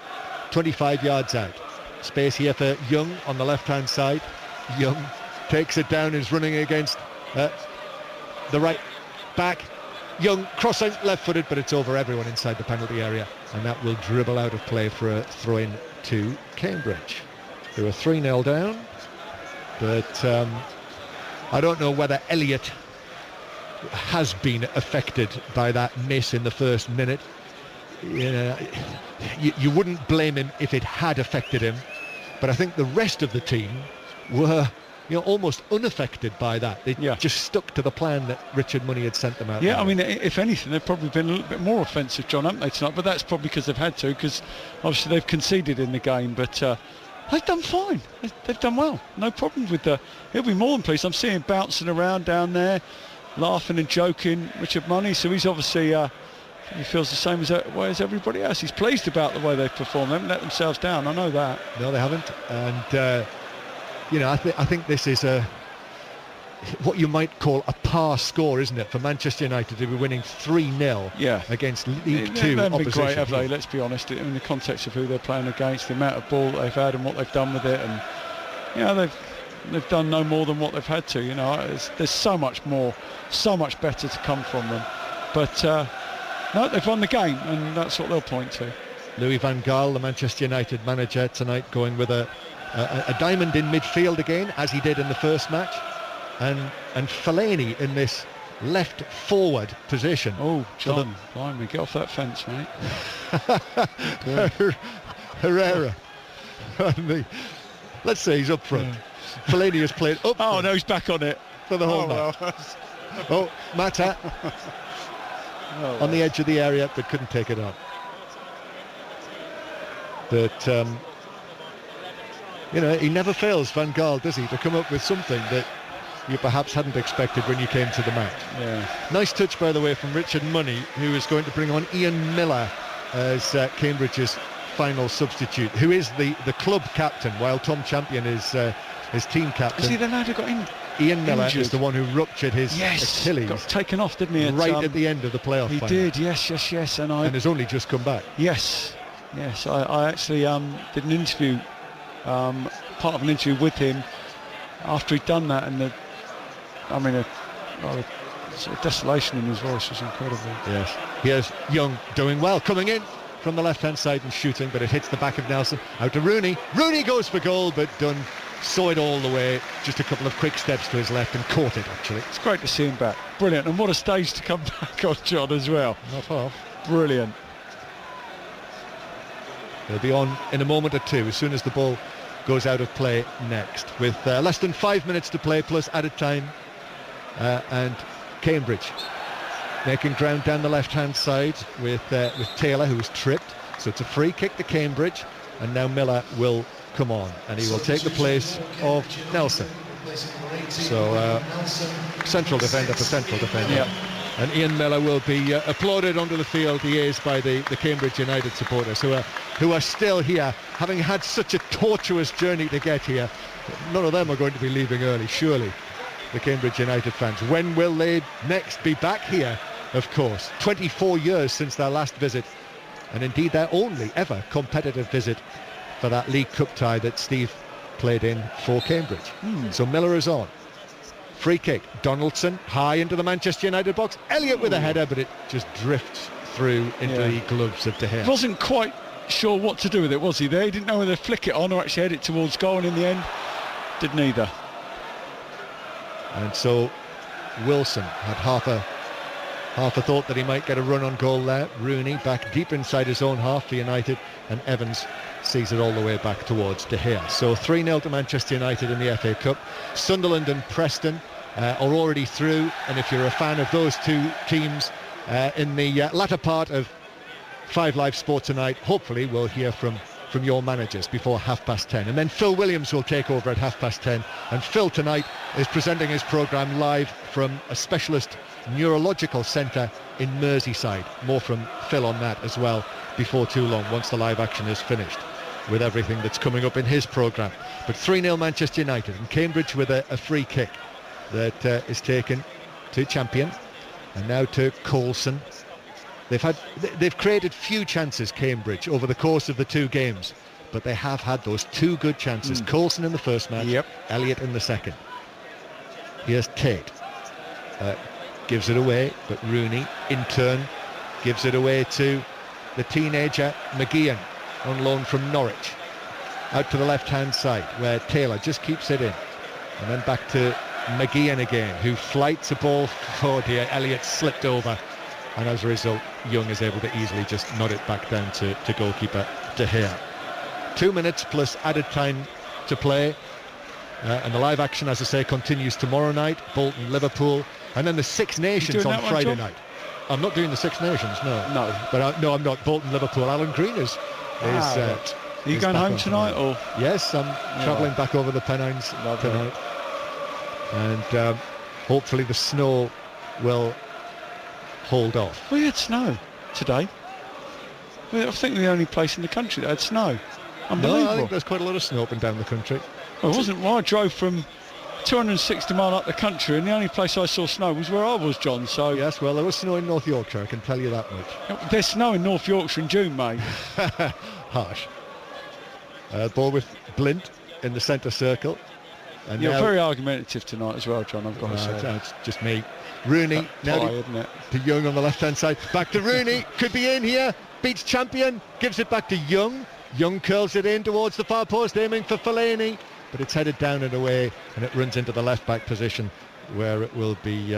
25 yards out. Space here for Young on the left-hand side. Young takes it down, is running against the right back. Young crossing, left-footed, but it's over everyone inside the penalty area, and that will dribble out of play for a throw-in to Cambridge. They were 3-0 down, but I don't know whether Elliott has been affected by that miss in the first minute. You wouldn't blame him if it had affected him, but I think the rest of the team were almost unaffected by that. They just stuck to the plan that Richard Money had sent them out. Yeah, I mean, if anything, they've probably been a little bit more offensive, John, haven't they, tonight? But that's probably because they've had to, because obviously they've conceded in the game, but they've done fine. They've done well. No problem with he'll be more than pleased. I'm seeing him bouncing around down there, laughing and joking, Richard Money, so he's obviously he feels the same as everybody else. He's pleased about the way they've performed. They haven't let themselves down, I know that. No, they haven't, and I think this is what you might call a par score, isn't it, for Manchester United to be winning 3-0 against League Two opposition. Been great, have they? Let's be honest, in the context of who they're playing against, the amount of ball they've had and what they've done with it, and they've done no more than what they've had to. There's so much more, so much better to come from them, but no, they've won the game, and that's what they'll point to. Louis van Gaal, the Manchester United manager tonight, going with a diamond in midfield again, as he did in the first match, and Fellaini in this left forward position. Oh, John, blimey, get off that fence, mate. Herrera. Let's say he's up front. Fellaini has played up front. Oh no, he's back on it for the whole match. Oh, Mata on the edge of the area, but couldn't take it on. But he never fails, Van Gaal, does he, to come up with something that you perhaps hadn't expected when you came to the match. Yeah. Nice touch, by the way, from Richard Money, who is going to bring on Ian Miller as Cambridge's final substitute, who is the club captain, while Tom Champion is his team captain. Is he the lad who got in? Ian Miller is the one who ruptured his Achilles. Got taken off, didn't he? At the end of the playoff final. He did, yes. And has only just come back. Yes. I actually did an interview, part of an interview with him after he'd done that, and the desolation in his voice was incredible. Yes. Here's Young doing well, coming in from the left-hand side and shooting, but it hits the back of Nelson. Out to Rooney. Rooney goes for goal, but Dunn saw it all the way. Just a couple of quick steps to his left and caught it, actually. It's great to see him back. Brilliant. And what a stage to come back on, John, as well. Not half. Brilliant. They'll be on in a moment or two as soon as the ball goes out of play next, with less than 5 minutes to play plus added time, and Cambridge making ground down the left-hand side with Taylor, who was tripped. So it's a free kick to Cambridge, and now Miller will come on, and he will take the place of Nelson. So central defender for central defender. Yep. And Ian Miller will be applauded onto the field. He is by the Cambridge United supporters who are still here, having had such a tortuous journey to get here. None of them are going to be leaving early, surely, the Cambridge United fans. When will they next be back here? Of course, 24 years since their last visit, and indeed their only ever competitive visit for that League Cup tie that Steve played in for Cambridge. So Miller is on. Free kick, Donaldson high into the Manchester United box. Elliott with a header, but it just drifts through into the gloves of De Gea. Wasn't quite sure what to do with it, was he? There, he didn't know whether to flick it on or actually head it towards goal, and in the end, did neither. And so Wilson had half a thought that he might get a run on goal there. Rooney back deep inside his own half for United, and Evans sees it all the way back towards De Gea. So 3-0 to Manchester United in the FA Cup. Sunderland and Preston are already through, and if you're a fan of those two teams, in the latter part of 5 Live Sport tonight, hopefully we'll hear from your managers before 10:30, and then Phil Williams will take over at 10:30, and Phil tonight is presenting his programme live from a specialist neurological centre in Merseyside. More from Phil on that as well before too long, once the live action is finished. with everything that's coming up in his programme. But 3-0 Manchester United, and Cambridge with a free kick that is taken to Champion, and now to Coulson. They've created few chances, Cambridge, over the course of the 2 games, but they have had those 2 good chances. Coulson in the first match, Elliott in the second. Here's Tate, gives it away, but Rooney in turn gives it away to the teenager McGeehan, on loan from Norwich. Out to the left-hand side, where Taylor just keeps it in, and then back to McGeehan again, who flights a ball forward here. Elliott slipped over, and as a result, Young is able to easily just nod it back down to goalkeeper De Gea. 2 minutes plus added time to play, and the live action, as I say, continues tomorrow night. Bolton, Liverpool, and then the Six Nations on Friday night. I'm not doing the Six Nations, no. But I'm not. Bolton, Liverpool. Alan Green is. Are you going home tonight, or? Yes, I'm travelling back over the Pennines tonight, and hopefully the snow will hold off. We had snow today. I think we're the only place in the country that had snow. Unbelievable. No, I think there's quite a lot of snow up and down the country. Well, it wasn't. Well, I drove from 260 mile up the country, and the only place I saw snow was where I was, John. So yes, well, there was snow in North Yorkshire, I can tell you that much. There's snow in North Yorkshire in June, mate. Harsh. Ball with Blint in the centre circle. And you're now, very argumentative tonight as well, John, I've got to say. It's just me. Rooney now to Young on the left-hand side. Back to Rooney, could be in here. Beats Champion, gives it back to Young. Young curls it in towards the far post, aiming for Fellaini, but it's headed down and away, and it runs into the left-back position, where it will be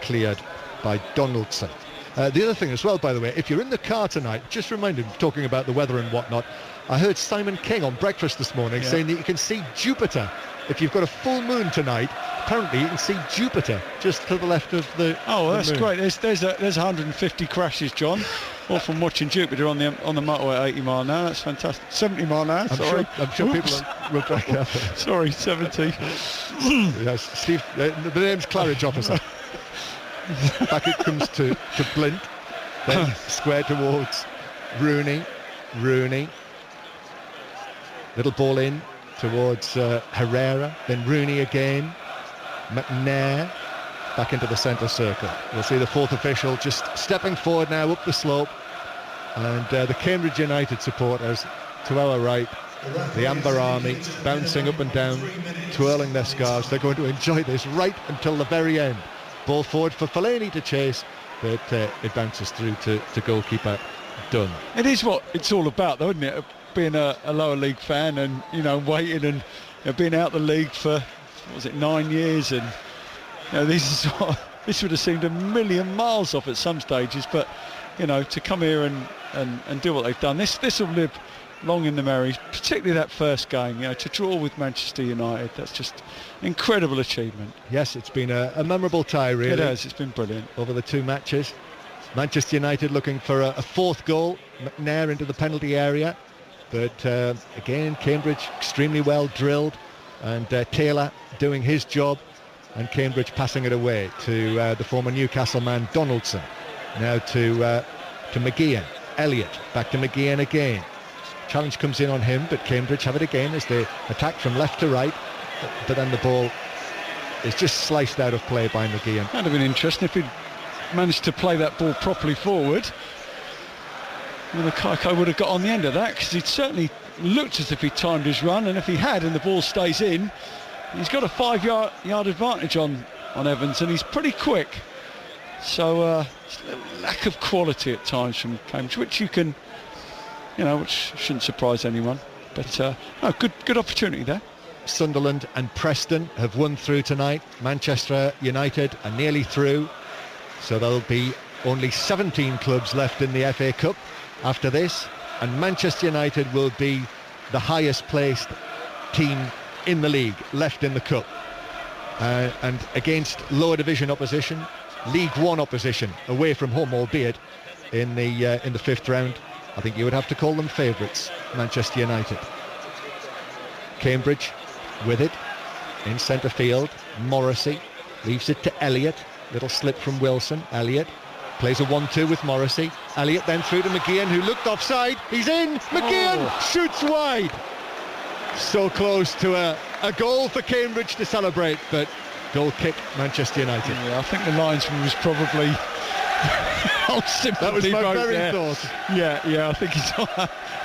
cleared by Donaldson. The other thing as well, by the way, if you're in the car tonight, just reminded, talking about the weather and whatnot, I heard Simon King on breakfast this morning saying that you can see Jupiter. If you've got a full moon tonight, apparently you can see Jupiter just to the left of the that's moon. Great. There's 150 crashes, John, all from watching Jupiter on the motorway at 80 mile an hour. That's fantastic. 70 mile an hour, sorry. I'm sure people will break up. Sorry, 70. Yes, Steve, the name's Claridge, officer. Back it comes to Blint, then square towards Rooney. Little ball in towards Herrera, then Rooney again. McNair back into the centre circle. We'll see the fourth official just stepping forward now up the slope, and the Cambridge United supporters to our right, the Amber Army, bouncing up and down, twirling their scarves. They're going to enjoy this right until the very end. Ball forward for Fellaini to chase, but it bounces through to goalkeeper Dunn. It is what it's all about, though, isn't it? Being a lower league fan, and waiting and being out the league for 9 years, and this would have seemed a million miles off at some stages, but to come here and do what they've done, this will live long in the memory, particularly that first game. To draw with Manchester United, that's just incredible achievement. Yes, it's been a memorable tie, really. It has. It's been brilliant over the 2 matches. Manchester United looking for a fourth goal. McNair into the penalty area. But again, Cambridge extremely well drilled, and Taylor doing his job, and Cambridge passing it away to the former Newcastle man Donaldson. Now to McGeehan. Elliott back to McGeehan again. Challenge comes in on him, but Cambridge have it again as they attack from left to right. But then the ball is just sliced out of play by McGeehan. That'd have been interesting if he'd managed to play that ball properly forward. Well, the Kaiko would have got on the end of that, because he'd certainly looked as if he timed his run, and if he had and the ball stays in, he's got a 5-yard advantage on Evans, and he's pretty quick. So a lack of quality at times from Cambridge, which you can, which shouldn't surprise anyone. But good opportunity there. Sunderland and Preston have won through tonight. Manchester United are nearly through, so there'll be only 17 clubs left in the FA Cup after this, and Manchester United will be the highest placed team in the league left in the cup, and against lower division opposition, League One opposition away from home, albeit in the fifth round. I think you would have to call them favourites, Manchester United. Cambridge with it in centre field. Morrissey leaves it to Elliott. Little slip from Wilson. Elliott Plays a 1-2 with Morrissey. Elliott then through to McGeehan, who looked offside. He's in. McGeehan shoots wide. So close to a goal for Cambridge to celebrate, but goal kick, Manchester United. Yeah, I think the linesman was probably that was my very thought. Yeah, I think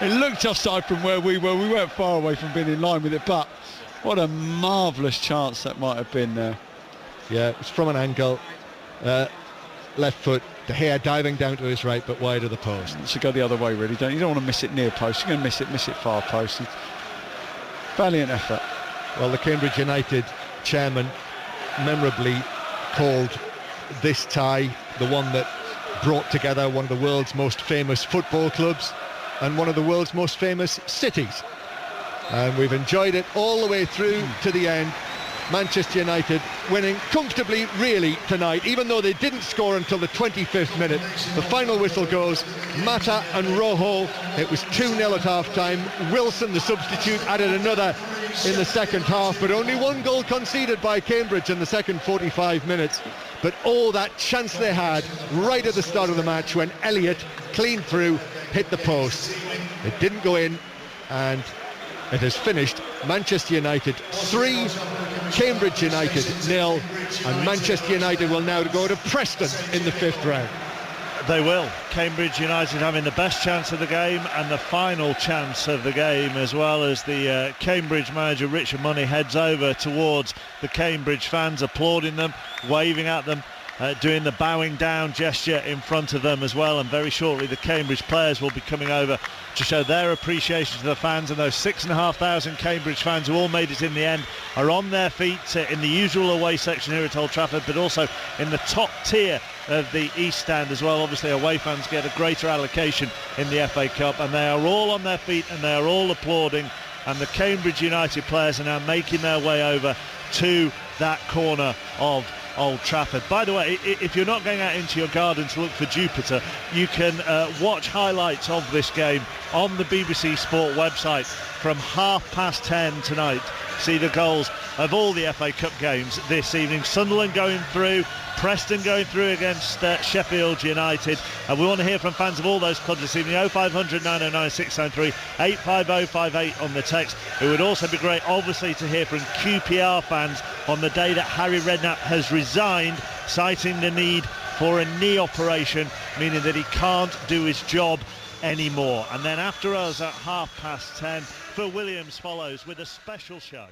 it looked offside from where we were. We weren't far away from being in line with it, but what a marvellous chance that might have been there. Yeah, it was from an angle. Left foot, De Gea diving down to his right, but wide of the post. It should go the other way, really. You don't want to miss it near post. You're going to miss it far post. Valiant effort. Well, the Cambridge United chairman memorably called this tie the one that brought together one of the world's most famous football clubs and one of the world's most famous cities. And we've enjoyed it all the way through to the end. Manchester United winning comfortably, really, tonight, even though they didn't score until the 25th minute. The final whistle goes. Mata and Rojo. It was 2-0 at half-time. Wilson, the substitute, added another in the second half, but only one goal conceded by Cambridge in the second 45 minutes. But that chance they had right at the start of the match when Elliott, clean through, hit the post. It didn't go in, and it has finished Manchester United 3, Cambridge United 0, and Manchester United will now go to Preston in the 5th round. They will. Cambridge United having the best chance of the game and the final chance of the game, as well as the Cambridge manager Richard Money heads over towards the Cambridge fans, applauding them, waving at them, doing the bowing down gesture in front of them as well. And very shortly the Cambridge players will be coming over to show their appreciation to the fans, and those 6,500 Cambridge fans who all made it in the end are on their feet in the usual away section here at Old Trafford, but also in the top tier of the East Stand as well. Obviously away fans get a greater allocation in the FA Cup, and they are all on their feet and they are all applauding, and the Cambridge United players are now making their way over to that corner of Old Trafford. By the way, if you're not going out into your garden to look for Jupiter, you can watch highlights of this game on the BBC Sport website from 10:30 tonight. See the goals of all the FA Cup games this evening. Sunderland going through, Preston going through against Sheffield United, and we want to hear from fans of all those clubs this evening. 0500 909 693 85058 on the text. It would also be great, obviously, to hear from QPR fans on the day that Harry Redknapp has resigned, citing the need for a knee operation, meaning that he can't do his job anymore. And then after us at 10:30, Phil Williams follows with a special show.